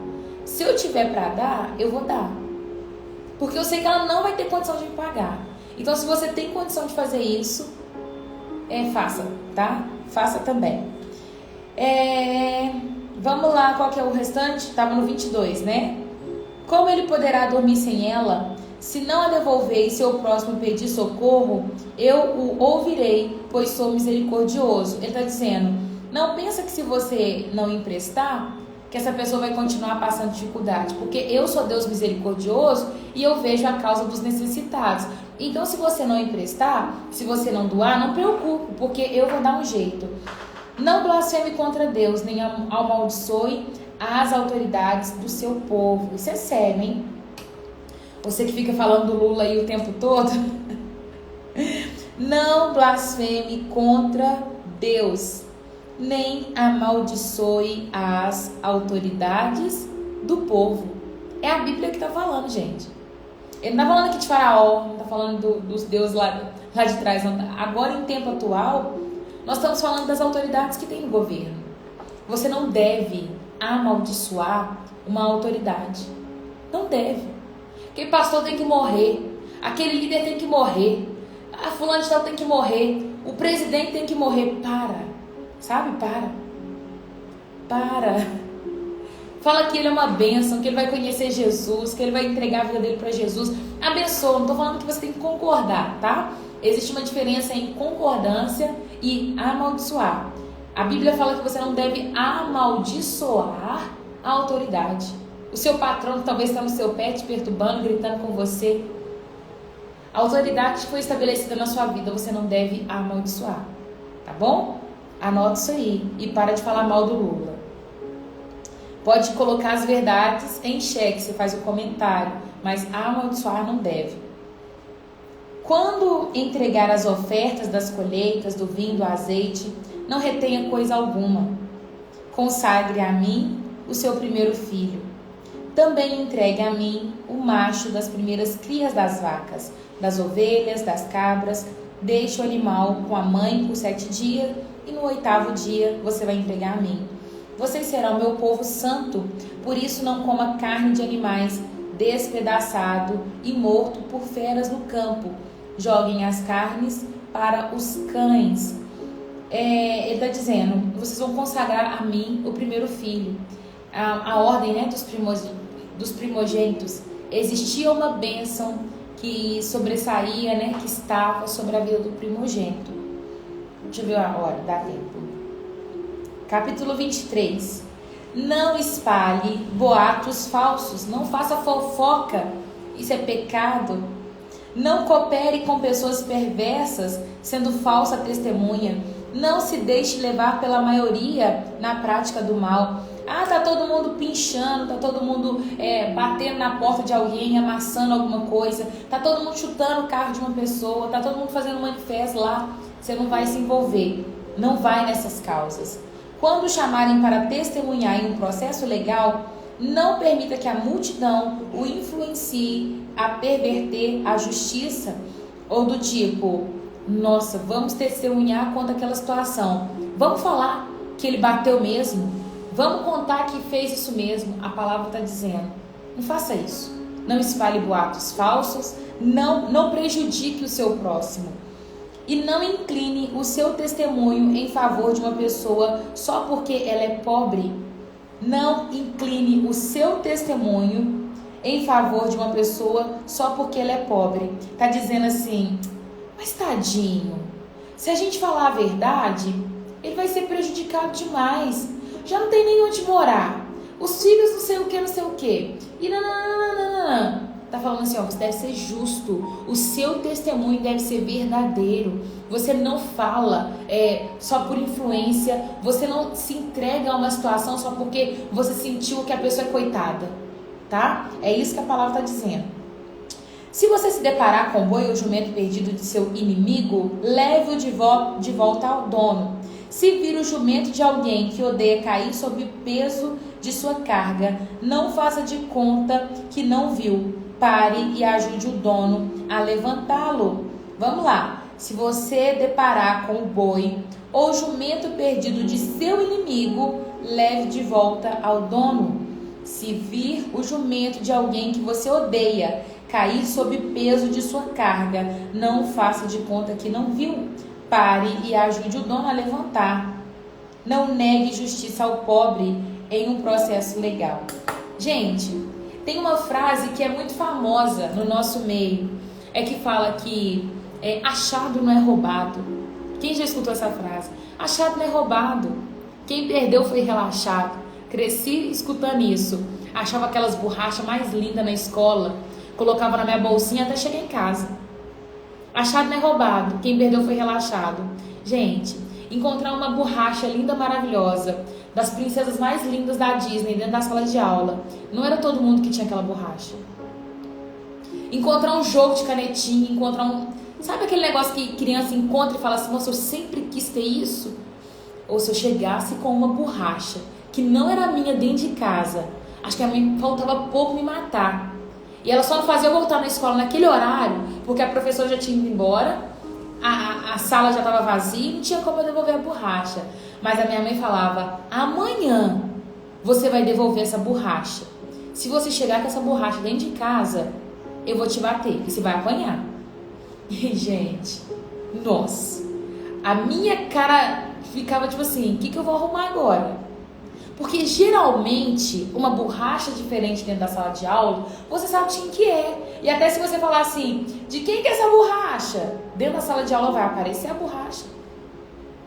Se eu tiver para dar, eu vou dar. Porque eu sei que ela não vai ter condição de me pagar. Então, se você tem condição de fazer isso, faça, tá? Faça também. Vamos lá, qual que é o restante? Estava no 22, né? Como ele poderá dormir sem ela? Se não a devolver e seu próximo pedir socorro, eu o ouvirei, pois sou misericordioso. Ele está dizendo, não pensa que se você não emprestar, que essa pessoa vai continuar passando dificuldade, porque eu sou Deus misericordioso e eu vejo a causa dos necessitados. Então, se você não emprestar, se você não doar, não preocupe, porque eu vou dar um jeito. Não blasfeme contra Deus, nem amaldiçoe as autoridades do seu povo. Isso é sério, hein? Você que fica falando do Lula aí o tempo todo. Não blasfeme contra Deus, nem amaldiçoe as autoridades do povo. É a Bíblia que está falando, gente. Ele não está falando aqui de Faraó, não está falando dos deuses lá de trás. Não. Agora, em tempo atual, nós estamos falando das autoridades que tem no governo. Você não deve amaldiçoar uma autoridade. Não deve. Aquele pastor tem que morrer. Aquele líder tem que morrer. A fulana de tal tem que morrer. O presidente tem que morrer. Para. Sabe? Para. Fala que ele é uma bênção, que ele vai conhecer Jesus, que ele vai entregar a vida dele para Jesus. Abençoa. Não estou falando que você tem que concordar, tá? Existe uma diferença em concordância e amaldiçoar. A Bíblia fala que você não deve amaldiçoar a autoridade. O seu patrão talvez está no seu pé te perturbando, gritando com você. A autoridade que foi estabelecida na sua vida, você não deve amaldiçoar. Tá bom? Anota isso aí e para de falar mal do Lula. Pode colocar as verdades em xeque, você faz o comentário, mas amaldiçoar não deve. Quando entregar as ofertas das colheitas, do vinho, do azeite, não retenha coisa alguma. Consagre a mim o seu primeiro filho. Também entregue a mim o macho das primeiras crias das vacas, das ovelhas, das cabras. Deixe o animal com a mãe por 7 dias e no 8º dia você vai entregar a mim. Vocês serão meu povo santo, por isso não coma carne de animais despedaçado e morto por feras no campo. Joguem as carnes para os cães. Ele está dizendo, vocês vão consagrar a mim o primeiro filho. A ordem, né, dos primogênitos. Existia uma bênção que sobressaía, né, que estava sobre a vida do primogênito. Deixa eu ver a hora, dá tempo. Capítulo 23. Não espalhe boatos falsos, não faça fofoca, isso é pecado. Não coopere com pessoas perversas, sendo falsa testemunha. Não se deixe levar pela maioria na prática do mal. Tá todo mundo pinchando, tá todo mundo batendo na porta de alguém, amassando alguma coisa, tá todo mundo chutando o carro de uma pessoa, tá todo mundo fazendo manifesto lá. Você não vai se envolver, não vai nessas causas. Quando chamarem para testemunhar em um processo legal, não permita que a multidão o influencie a perverter a justiça, ou do tipo, nossa, vamos testemunhar contra aquela situação, vamos falar que ele bateu mesmo, vamos contar que fez isso mesmo. A palavra está dizendo, não faça isso, não espalhe boatos falsos, não prejudique o seu próximo. E não incline o seu testemunho em favor de uma pessoa só porque ela é pobre. Não incline o seu testemunho em favor de uma pessoa só porque ela é pobre. Tá dizendo assim, mas tadinho, se a gente falar a verdade, ele vai ser prejudicado demais. Já não tem nem onde morar. Os filhos não sei o que, não sei o que. E não. Tá falando assim, você deve ser justo, o seu testemunho deve ser verdadeiro, você não fala só por influência, você não se entrega a uma situação só porque você sentiu que a pessoa é coitada, tá? É isso que a palavra está dizendo. Se você se deparar com o boi ou jumento perdido de seu inimigo, leve-o de volta ao dono. Se vir o jumento de alguém que odeia cair sob o peso de sua carga, não faça de conta que não viu. Pare e ajude o dono a levantá-lo. Vamos lá. Se você deparar com o boi ou jumento perdido de seu inimigo, leve de volta ao dono. Se vir o jumento de alguém que você odeia cair sob peso de sua carga, não faça de conta que não viu. Pare e ajude o dono a levantar. Não negue justiça ao pobre em um processo legal. Gente, tem uma frase que é muito famosa no nosso meio, é que fala que achado não é roubado. Quem já escutou essa frase? Achado não é roubado. Quem perdeu foi relaxado. Cresci escutando isso. Achava aquelas borrachas mais lindas na escola, colocava na minha bolsinha até chegar em casa. Achado não é roubado. Quem perdeu foi relaxado. Gente, encontrar uma borracha linda, maravilhosa, das princesas mais lindas da Disney dentro da sala de aula, não era todo mundo que tinha aquela borracha. Encontrar um jogo de canetinha, encontrar um... Sabe aquele negócio que criança encontra e fala assim, nossa, eu sempre quis ter isso? Ou se eu chegasse com uma borracha que não era minha dentro de casa, acho que a mim faltava pouco me matar. E ela só não fazia eu voltar na escola naquele horário, porque a professora já tinha ido embora, a sala já estava vazia, não tinha como eu devolver a borracha. Mas a minha mãe falava, amanhã você vai devolver essa borracha. Se você chegar com essa borracha dentro de casa, eu vou te bater e você vai apanhar. E, gente, nossa, a minha cara ficava tipo assim, o que eu vou arrumar agora? Porque geralmente uma borracha diferente dentro da sala de aula, você sabe de quem que é. E até se você falar assim, de quem que é essa borracha? Dentro da sala de aula vai aparecer a borracha.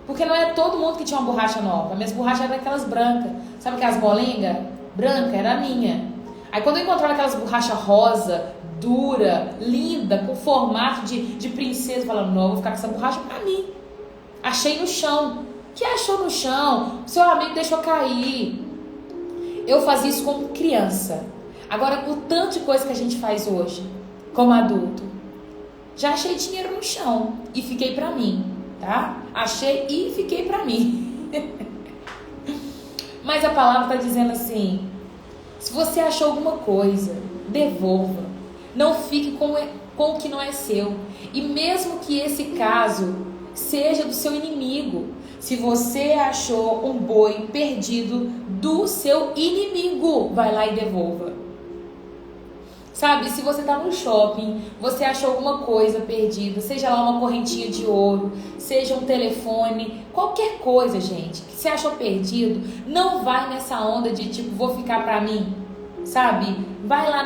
Porque não é todo mundo que tinha uma borracha nova. Minhas borrachas eram aquelas brancas. Sabe aquelas molengas? Branca, era a minha. Aí quando eu encontrava aquelas borrachas rosa, dura, linda, com formato de princesa, eu falava, não, eu vou ficar com essa borracha pra mim. Achei no chão. Que achou no chão? Seu amigo deixou cair. Eu fazia isso como criança. Agora, o tanto de coisa que a gente faz hoje, como adulto, já achei dinheiro no chão e fiquei pra mim, tá? Achei e fiquei pra mim. Mas a palavra tá dizendo assim, se você achou alguma coisa, devolva. Não fique com o que não é seu. E mesmo que esse caso seja do seu inimigo, se você achou um boi perdido do seu inimigo, vai lá e devolva. Sabe, se você tá no shopping, você achou alguma coisa perdida, seja lá uma correntinha de ouro, seja um telefone, qualquer coisa, gente, que você achou perdido, não vai nessa onda de tipo, vou ficar pra mim, sabe? Vai lá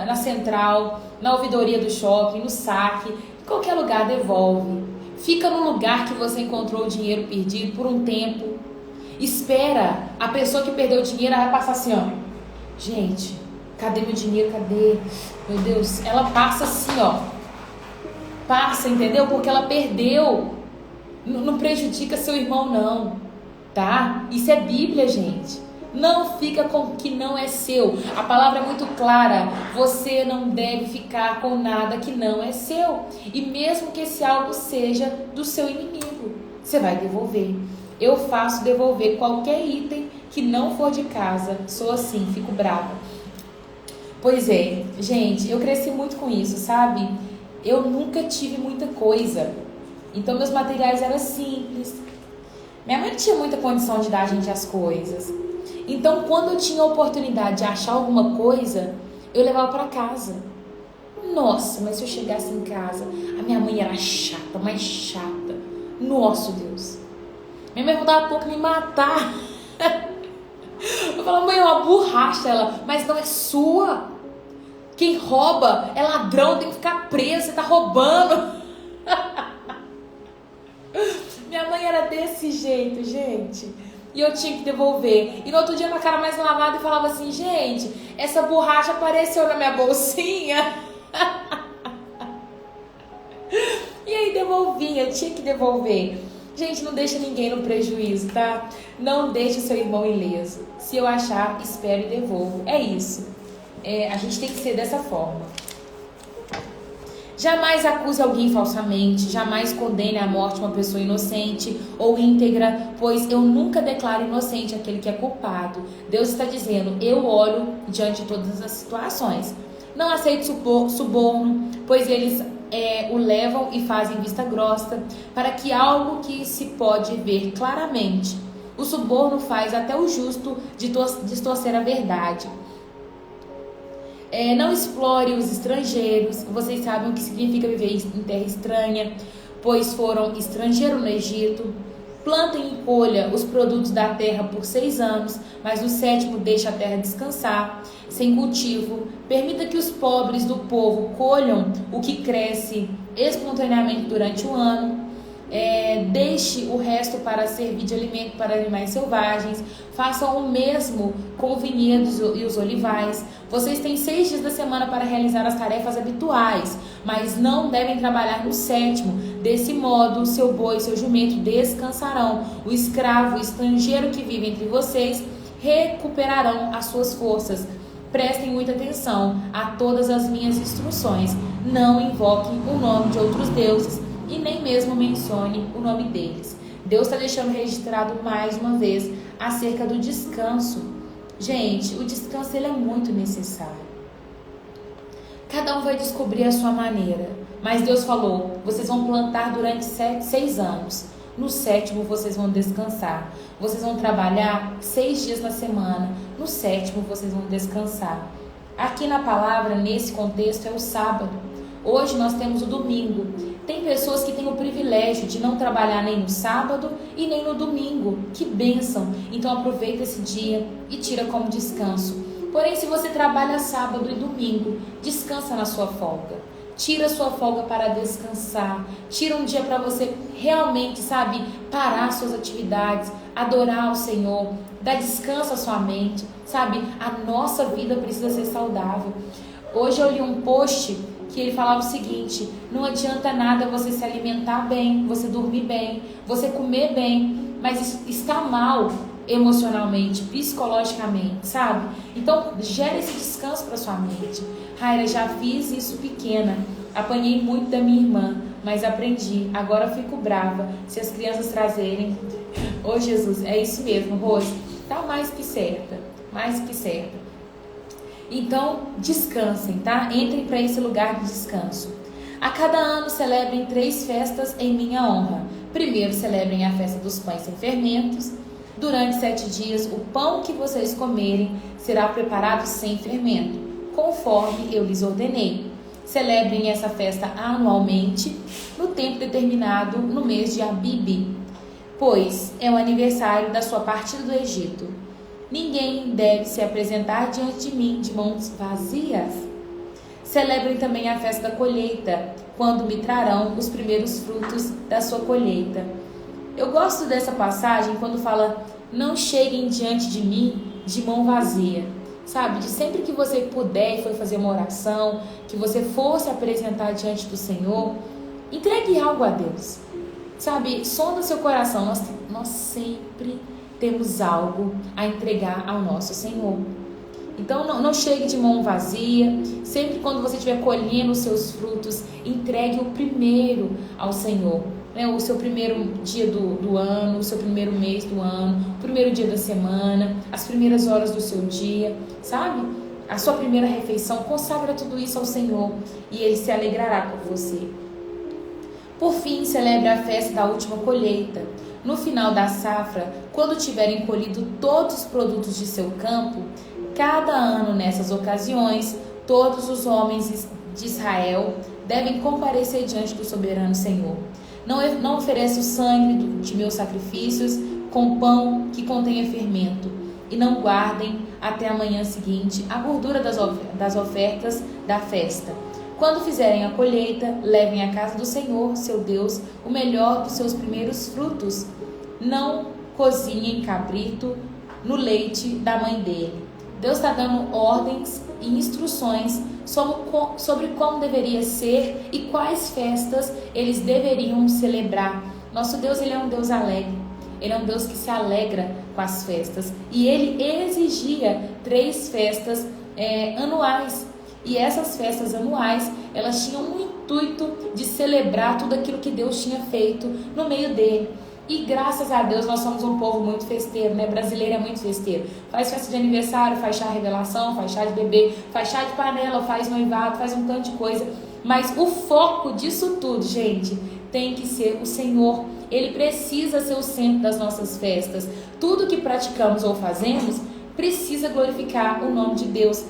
na central, na ouvidoria do shopping, no saque, em qualquer lugar, devolve. Fica no lugar que você encontrou o dinheiro perdido por um tempo. Espera. A pessoa que perdeu o dinheiro, ela vai passar assim, ó. Gente, cadê meu dinheiro? Cadê? Meu Deus. Ela passa assim, ó. Passa, entendeu? Porque ela perdeu. Não prejudica seu irmão, não. Tá? Isso é Bíblia, gente. Não fica com o que não é seu. A palavra é muito clara. Você não deve ficar com nada que não é seu. E mesmo que esse algo seja do seu inimigo, você vai devolver. Eu faço devolver qualquer item que não for de casa. Sou assim, fico brava. Pois é, gente, eu cresci muito com isso, sabe? Eu nunca tive muita coisa. Então meus materiais eram simples. Minha mãe não tinha muita condição de dar a gente as coisas. Então, quando eu tinha a oportunidade de achar alguma coisa, eu levava para casa. Nossa, mas se eu chegasse em casa, a minha mãe era chata, mais chata. Nossa, Deus. Minha mãe voltava pouco me matar. Eu falava, mãe, é uma borracha. Ela, mas não é sua. Quem rouba é ladrão, tem que ficar preso, você tá roubando. Minha mãe era desse jeito, gente. E eu tinha que devolver. E no outro dia com a cara mais lavada e falava assim, gente, essa borracha apareceu na minha bolsinha. E aí devolvia, eu tinha que devolver. Gente, não deixa ninguém no prejuízo, tá? Não deixe seu irmão ileso. Se eu achar, espero e devolvo. É isso. A gente tem que ser dessa forma. Jamais acuse alguém falsamente, jamais condene à morte uma pessoa inocente ou íntegra, pois eu nunca declaro inocente aquele que é culpado. Deus está dizendo, eu olho diante de todas as situações. Não aceite suborno, pois eles o levam e fazem vista grossa, para que algo que se pode ver claramente. O suborno faz até o justo distorcer a verdade. Não explore os estrangeiros. Vocês sabem o que significa viver em terra estranha, pois foram estrangeiros no Egito. Plantem e colha os produtos da terra por 6 anos, mas no 7º deixe a terra descansar, sem cultivo. Permita que os pobres do povo colham o que cresce espontaneamente durante o ano. Deixe o resto para servir de alimento para animais selvagens. Façam o mesmo com vinhedos e os olivais. Vocês têm 6 dias da semana para realizar as tarefas habituais, mas não devem trabalhar no 7º. Desse modo, seu boi e seu jumento descansarão. O escravo, o estrangeiro que vive entre vocês, recuperarão as suas forças. Prestem muita atenção a todas as minhas instruções. Não invoquem o nome de outros deuses e nem mesmo mencione o nome deles. Deus está deixando registrado mais uma vez acerca do descanso. Gente, o descanso ele é muito necessário. Cada um vai descobrir a sua maneira, mas Deus falou, vocês vão plantar durante 6 anos. No 7º vocês vão descansar. Vocês vão trabalhar 6 dias na semana. No 7º vocês vão descansar. Aqui na palavra, nesse contexto, é o sábado. Hoje nós temos o domingo. Tem pessoas que têm o privilégio de não trabalhar nem no sábado e nem no domingo. Que bênção! Então aproveita esse dia e tira como descanso. Porém, se você trabalha sábado e domingo, descansa na sua folga. Tira sua folga para descansar. Tira um dia para você realmente, parar suas atividades, adorar o Senhor, dar descanso à sua mente, A nossa vida precisa ser saudável. Hoje eu li um post que ele falava o seguinte: não adianta nada você se alimentar bem, você dormir bem, você comer bem, mas estar mal emocionalmente, psicologicamente, Então, gera esse descanso para sua mente. Raira, já fiz isso pequena, apanhei muito da minha irmã, mas aprendi, agora fico brava se as crianças trazerem. Ô Jesus, é isso mesmo, Rose, tá mais que certa. Então, descansem, Entrem para esse lugar de descanso. A cada ano celebrem 3 festas em minha honra. Primeiro, celebrem a festa dos pães sem fermentos. Durante 7 dias, o pão que vocês comerem será preparado sem fermento, conforme eu lhes ordenei. Celebrem essa festa anualmente, no tempo determinado no mês de Abibe, pois é o aniversário da sua partida do Egito. Ninguém deve se apresentar diante de mim de mãos vazias. Celebrem também a festa da colheita, quando me trarão os primeiros frutos da sua colheita. Eu gosto dessa passagem quando fala, não cheguem diante de mim de mão vazia. De sempre que você puder e for fazer uma oração, que você for se apresentar diante do Senhor, entregue algo a Deus. Sonda seu coração. Nós sempre temos algo a entregar ao nosso Senhor. Então não chegue de mão vazia. Sempre quando você estiver colhendo os seus frutos, entregue o primeiro ao Senhor. O seu primeiro dia do ano, o seu primeiro mês do ano, o primeiro dia da semana, as primeiras horas do seu dia, A sua primeira refeição, consagra tudo isso ao Senhor e Ele se alegrará por você. Por fim, celebre a festa da última colheita. No final da safra, quando tiverem colhido todos os produtos de seu campo, cada ano nessas ocasiões, todos os homens de Israel devem comparecer diante do soberano Senhor. Não ofereça o sangue de meus sacrifícios com pão que contenha fermento, e não guardem até a manhã seguinte a gordura das ofertas da festa. Quando fizerem a colheita, levem à casa do Senhor, seu Deus, o melhor dos seus primeiros frutos. Não cozinhem cabrito no leite da mãe dele. Deus está dando ordens e instruções sobre como deveria ser e quais festas eles deveriam celebrar. Nosso Deus, Ele é um Deus alegre. Ele é um Deus que se alegra com as festas. E Ele exigia 3 festas anuais. E essas festas anuais, elas tinham o intuito de celebrar tudo aquilo que Deus tinha feito no meio dele. E graças a Deus nós somos um povo muito festeiro, Brasileiro é muito festeiro. Faz festa de aniversário, faz chá revelação, faz chá de bebê, faz chá de panela, faz noivado, faz um tanto de coisa. Mas o foco disso tudo, gente, tem que ser o Senhor. Ele precisa ser o centro das nossas festas. Tudo que praticamos ou fazemos precisa glorificar o nome de Deus.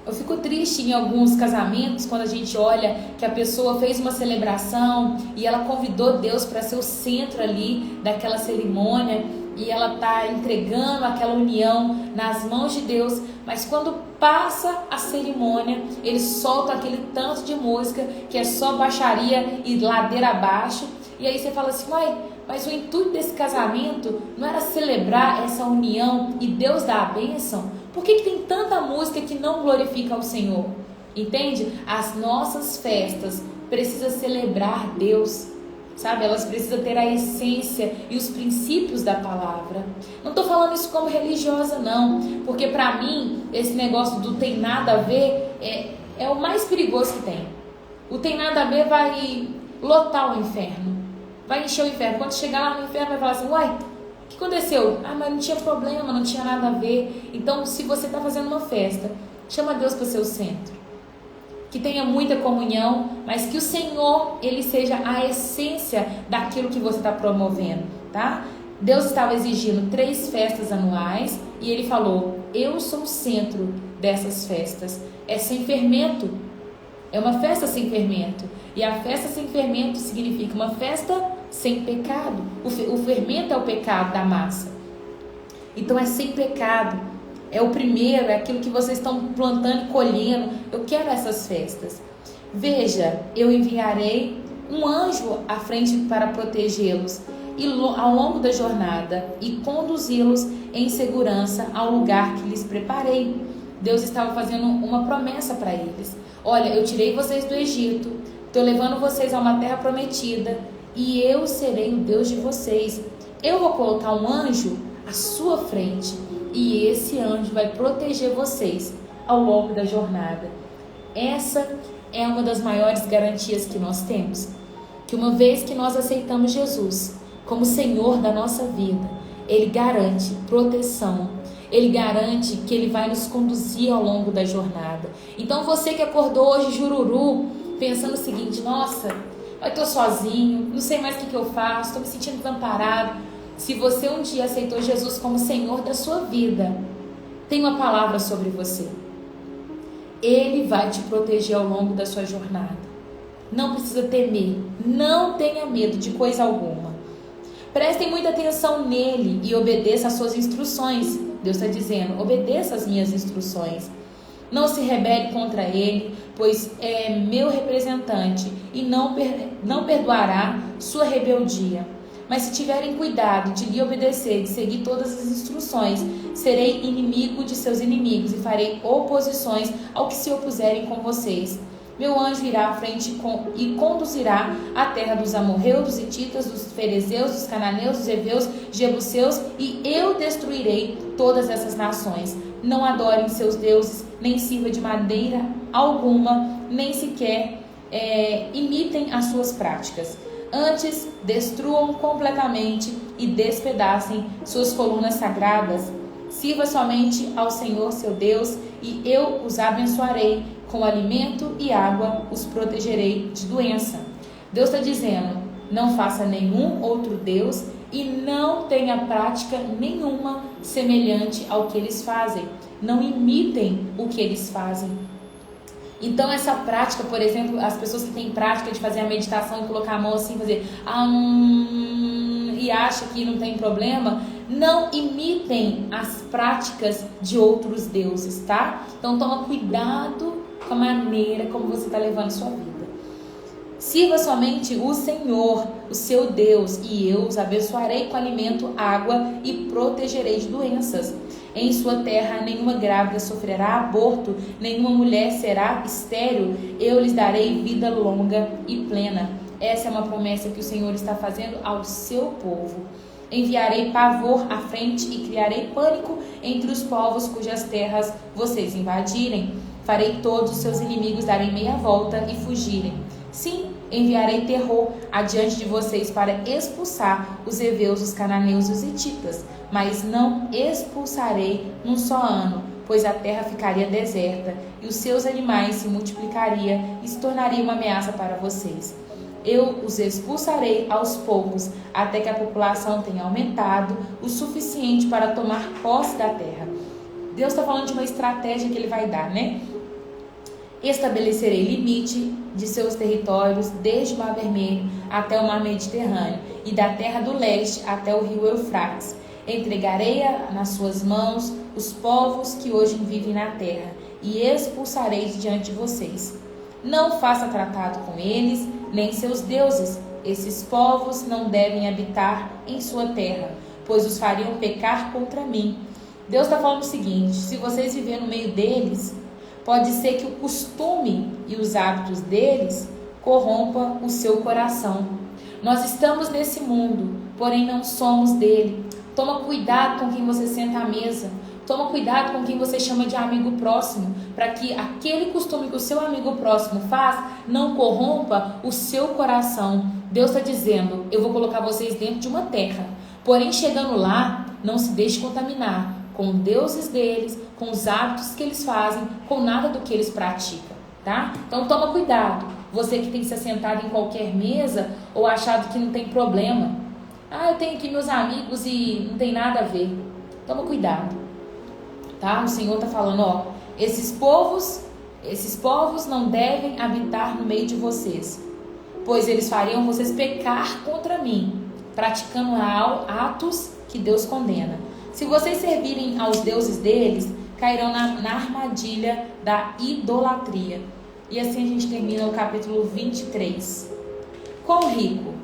Eu fico triste em alguns casamentos quando a gente olha que a pessoa fez uma celebração e ela convidou Deus para ser o centro ali daquela cerimônia e ela está entregando aquela união nas mãos de Deus, mas quando passa a cerimônia, eles soltam aquele tanto de música que é só baixaria e ladeira abaixo. E aí você fala assim, uai, mas o intuito desse casamento não era celebrar essa união e Deus dar a bênção? Por que tem tanta música que não glorifica ao Senhor? Entende? As nossas festas precisam celebrar Deus, sabe? Elas precisam ter a essência e os princípios da palavra. Não estou falando isso como religiosa, não. Porque para mim, esse negócio do tem nada a ver é o mais perigoso que tem. O tem nada a ver vai lotar o inferno. Vai encher o inferno. Quando chegar lá no inferno, vai falar assim, uai, o que aconteceu? Ah, mas não tinha problema, não tinha nada a ver. Então, se você está fazendo uma festa, chama Deus para ser o centro. Que tenha muita comunhão, mas que o Senhor, Ele seja a essência daquilo que você está promovendo, tá? Deus estava exigindo 3 festas anuais e Ele falou, eu sou o centro dessas festas. É sem fermento. É uma festa sem fermento. E a festa sem fermento significa uma festa sem pecado. O fermento é o pecado da massa. Então é sem pecado. É o primeiro, é aquilo que vocês estão plantando e colhendo. Eu quero essas festas. Veja, eu enviarei um anjo à frente para protegê-los e ao longo da jornada e conduzi-los em segurança ao lugar que lhes preparei. Deus estava fazendo uma promessa para eles. Olha, eu tirei vocês do Egito, estou levando vocês a uma terra prometida e eu serei o Deus de vocês. Eu vou colocar um anjo à sua frente e esse anjo vai proteger vocês ao longo da jornada. Essa é uma das maiores garantias que nós temos, que uma vez que nós aceitamos Jesus como Senhor da nossa vida, Ele garante proteção, Ele garante que Ele vai nos conduzir ao longo da jornada. Então você que acordou hoje jururu, pensando o seguinte, nossa, eu estou sozinho, não sei mais o que eu faço, estou me sentindo desamparado. Se você um dia aceitou Jesus como Senhor da sua vida, tem uma palavra sobre você. Ele vai te proteger ao longo da sua jornada. Não precisa temer, não tenha medo de coisa alguma. Prestem muita atenção nele e obedeça às suas instruções. Deus está dizendo, obedeça às minhas instruções. Não se rebele contra ele, pois é meu representante e não perdoará sua rebeldia. Mas se tiverem cuidado de lhe obedecer, de seguir todas as instruções, serei inimigo de seus inimigos e farei oposições ao que se opuserem com vocês. Meu anjo irá à frente e conduzirá a terra dos amorreus, dos hititas, dos ferezeus, dos cananeus, dos heveus, jebuseus, e eu destruirei todas essas nações. Não adorem seus deuses, nem sirva de maneira alguma, nem sequer imitem as suas práticas. Antes, destruam completamente e despedacem suas colunas sagradas. Sirva somente ao Senhor seu Deus, e eu os abençoarei com alimento e água, os protegerei de doença. Deus está dizendo, não faça nenhum outro Deus e não tenha prática nenhuma semelhante ao que eles fazem. Não imitem o que eles fazem. Então essa prática, por exemplo, as pessoas que têm prática de fazer a meditação e colocar a mão assim, fazer e acha que não tem problema, não imitem as práticas de outros deuses, tá? Então toma cuidado com a maneira como você está levando a sua vida. Sirva somente o Senhor, o seu Deus, e eu os abençoarei com alimento, água e protegerei de doenças. Em sua terra nenhuma grávida sofrerá aborto, nenhuma mulher será estéril. Eu lhes darei vida longa e plena. Essa é uma promessa que o Senhor está fazendo ao seu povo. Enviarei pavor à frente e criarei pânico entre os povos cujas terras vocês invadirem. Farei todos os seus inimigos darem meia volta e fugirem. Sim, enviarei terror adiante de vocês para expulsar os heveus, os cananeus e os hititas, mas não expulsarei num só ano, pois a terra ficaria deserta e os seus animais se multiplicariam e se tornaria uma ameaça para vocês. Eu os expulsarei aos poucos, até que a população tenha aumentado o suficiente para tomar posse da terra. Deus está falando de uma estratégia que ele vai dar, né? Estabelecerei limite de seus territórios desde o Mar Vermelho até o Mar Mediterrâneo e da terra do leste até o rio Eufrates. Entregarei nas suas mãos os povos que hoje vivem na terra e expulsarei de diante de vocês. Não faça tratado com eles, nem seus deuses. Esses povos não devem habitar em sua terra, pois os fariam pecar contra mim. Deus está falando o seguinte: se vocês viverem no meio deles, pode ser que o costume e os hábitos deles corrompa o seu coração. Nós estamos nesse mundo, porém não somos dele. Toma cuidado com quem você senta à mesa. Toma cuidado com quem você chama de amigo próximo, para que aquele costume que o seu amigo próximo faz não corrompa o seu coração. Deus está dizendo: eu vou colocar vocês dentro de uma terra, porém chegando lá, não se deixe contaminar com deuses deles, com os hábitos que eles fazem, com nada do que eles praticam, tá? Então toma cuidado, você que tem se sentado em qualquer mesa ou achado que não tem problema. Ah, eu tenho aqui meus amigos e não tem nada a ver. Toma cuidado, tá? O Senhor está falando, ó, esses povos não devem habitar no meio de vocês, pois eles fariam vocês pecar contra mim, praticando atos que Deus condena. Se vocês servirem aos deuses deles, cairão na armadilha da idolatria. E assim a gente termina o capítulo 23. Quão rico!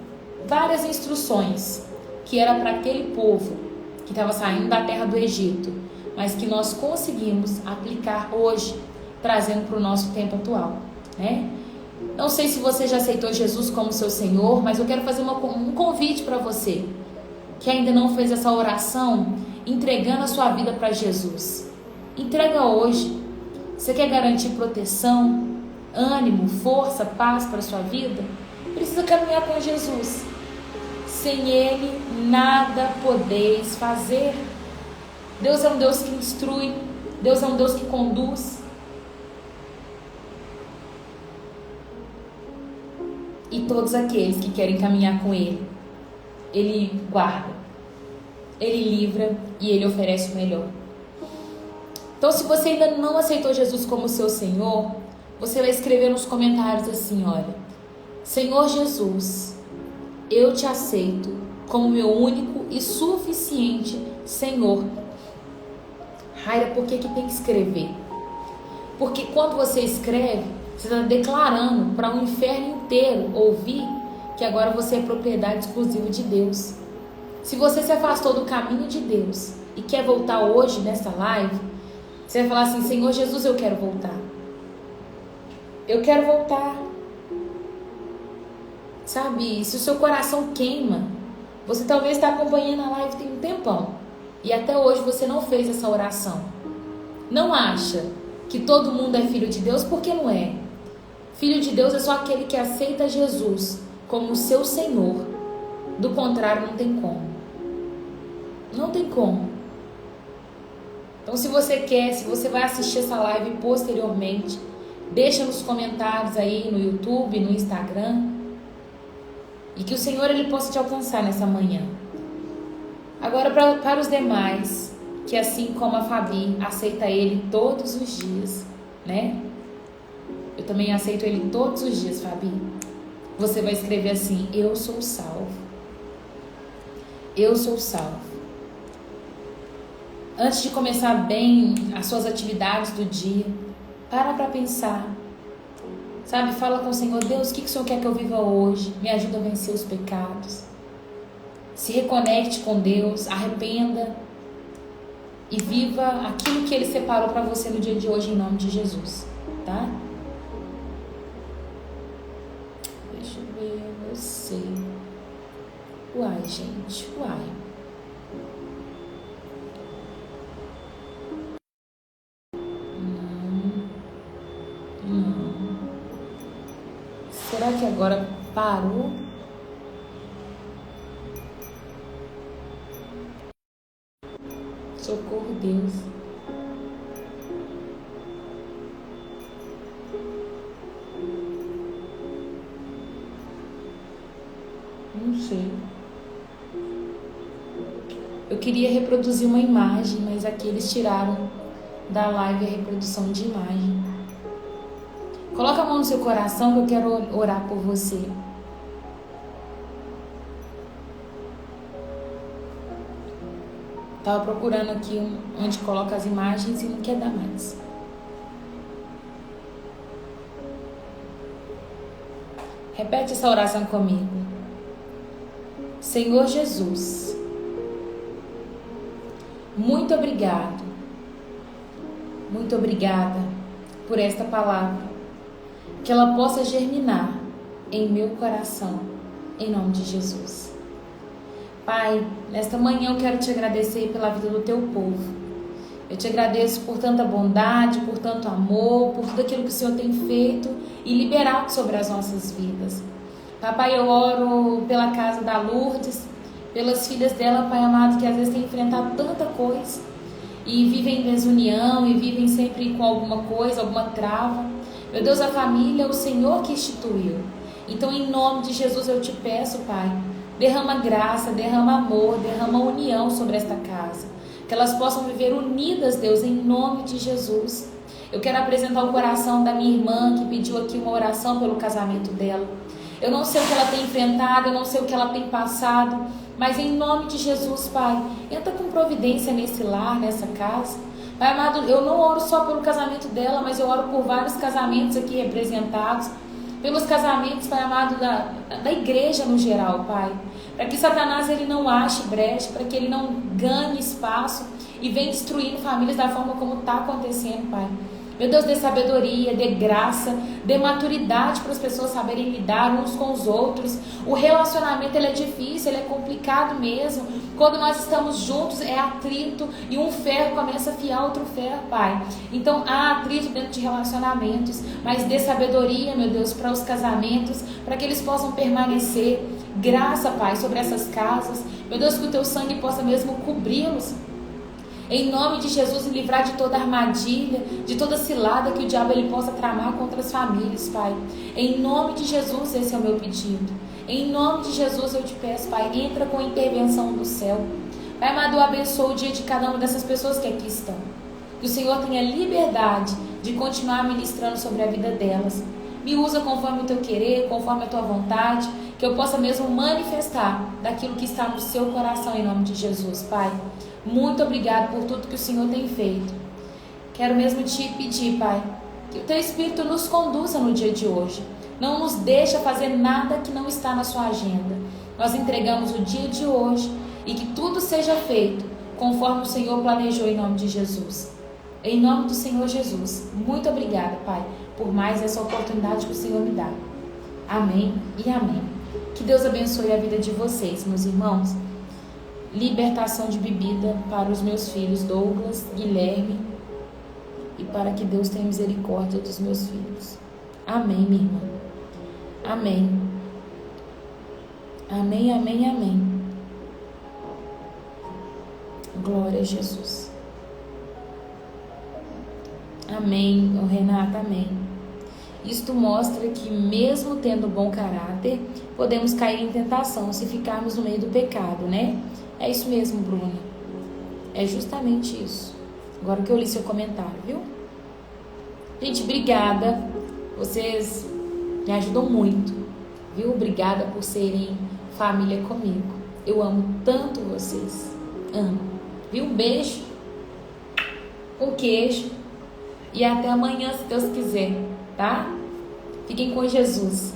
Várias instruções que era para aquele povo que estava saindo da terra do Egito, mas que nós conseguimos aplicar hoje, trazendo para o nosso tempo atual, né? Não sei se você já aceitou Jesus como seu Senhor, mas eu quero fazer um convite para você que ainda não fez essa oração, entregando a sua vida para Jesus. Entrega hoje. Você quer garantir proteção, ânimo, força, paz para a sua vida? Precisa caminhar com Jesus. Sem Ele, nada podeis fazer. Deus é um Deus que instrui. Deus é um Deus que conduz. E todos aqueles que querem caminhar com Ele, Ele guarda, Ele livra e Ele oferece o melhor. Então, se você ainda não aceitou Jesus como seu Senhor, você vai escrever nos comentários assim, olha: Senhor Jesus, eu te aceito como meu único e suficiente Senhor. Raira, por que tem que escrever? Porque quando você escreve, você está declarando para o inferno inteiro ouvir que agora você é propriedade exclusiva de Deus. Se você se afastou do caminho de Deus e quer voltar hoje nessa live, você vai falar assim: Senhor Jesus, eu quero voltar. Eu quero voltar. Sabe, se o seu coração queima, você talvez está acompanhando a live tem um tempão e até hoje você não fez essa oração. Não acha que todo mundo é filho de Deus, porque não é. Filho de Deus é só aquele que aceita Jesus como o seu Senhor. Do contrário, não tem como. Não tem como. Então, se você quer, se você vai assistir essa live posteriormente, deixa nos comentários aí no YouTube, no Instagram, e que o Senhor ele possa te alcançar nessa manhã. Agora, para os demais, que assim como a Fabi aceita Ele todos os dias, né? Eu também aceito Ele todos os dias, Fabi. Você vai escrever assim: eu sou salvo. Eu sou salvo. Antes de começar bem as suas atividades do dia, para pensar. Sabe, fala com o Senhor: Deus, o que o Senhor quer que eu viva hoje? Me ajuda a vencer os pecados. Se reconecte com Deus, arrependa e viva aquilo que Ele separou para você no dia de hoje, em nome de Jesus, tá? Deixa eu ver você. Uai, gente, uai. Não. Será que agora parou? Socorro, Deus. Eu queria reproduzir uma imagem, mas aqui eles tiraram da live a reprodução de imagem. Coloca a mão no seu coração que eu quero orar por você. Estava procurando aqui onde coloca as imagens e não quer dar mais. Repete essa oração comigo. Senhor Jesus, muito obrigado. Muito obrigada por esta palavra. Que ela possa germinar em meu coração, em nome de Jesus. Pai, nesta manhã eu quero te agradecer pela vida do teu povo. Eu te agradeço por tanta bondade, por tanto amor, por tudo aquilo que o Senhor tem feito e liberado sobre as nossas vidas. Papai, eu oro pela casa da Lourdes, pelas filhas dela, Pai amado, que às vezes têm enfrentado tanta coisa e vivem em desunião e vivem sempre com alguma coisa, alguma trava. Meu Deus, a família é o Senhor que instituiu. Então, em nome de Jesus, eu te peço, Pai, derrama graça, derrama amor, derrama união sobre esta casa. Que elas possam viver unidas, Deus, em nome de Jesus. Eu quero apresentar o coração da minha irmã que pediu aqui uma oração pelo casamento dela. Eu não sei o que ela tem enfrentado, eu não sei o que ela tem passado, mas em nome de Jesus, Pai, entra com providência nesse lar, nessa casa. Pai amado, eu não oro só pelo casamento dela, mas eu oro por vários casamentos aqui representados, pelos casamentos, Pai amado, da igreja no geral, Pai. Para que Satanás ele não ache brecha, para que ele não ganhe espaço e venha destruindo famílias da forma como está acontecendo, Pai. Meu Deus, dê sabedoria, dê graça, dê maturidade para as pessoas saberem lidar uns com os outros. O relacionamento ele é difícil, ele é complicado mesmo. Quando nós estamos juntos é atrito e um ferro começa a afiar outro ferro, Pai. Então há atrito dentro de relacionamentos, mas dê sabedoria, meu Deus, para os casamentos, para que eles possam permanecer. Graça, Pai, sobre essas casas. Meu Deus, que o teu sangue possa mesmo cobri-los. Em nome de Jesus, e livrar de toda armadilha, de toda cilada que o diabo ele possa tramar contra as famílias, Pai. Em nome de Jesus, esse é o meu pedido. Em nome de Jesus eu te peço, Pai, entra com a intervenção do céu. Pai amado, eu abençoo o dia de cada uma dessas pessoas que aqui estão. Que o Senhor tenha liberdade de continuar ministrando sobre a vida delas. Me usa conforme o teu querer, conforme a tua vontade, que eu possa mesmo manifestar daquilo que está no seu coração, em nome de Jesus, Pai. Muito obrigado por tudo que o Senhor tem feito. Quero mesmo te pedir, Pai, que o teu Espírito nos conduza no dia de hoje. Não nos deixa fazer nada que não está na sua agenda. Nós entregamos o dia de hoje e que tudo seja feito conforme o Senhor planejou, em nome de Jesus. Em nome do Senhor Jesus. Muito obrigada, Pai, por mais essa oportunidade que o Senhor me dá. Amém e amém. Que Deus abençoe a vida de vocês, meus irmãos. Libertação de bebida para os meus filhos Douglas, Guilherme, e para que Deus tenha misericórdia dos meus filhos. Amém, minha irmã. Amém. Amém, amém, amém. Glória a Jesus. Amém, Renata, amém. Isto mostra que mesmo tendo bom caráter, podemos cair em tentação se ficarmos no meio do pecado, né? É isso mesmo, Bruna. É justamente isso. Agora que eu li seu comentário, viu? Gente, obrigada. Vocês me ajudam muito, viu? Obrigada por serem família comigo. Eu amo tanto vocês. Amo. Viu? Um beijo. Um queijo. E até amanhã, se Deus quiser, tá? Fiquem com Jesus.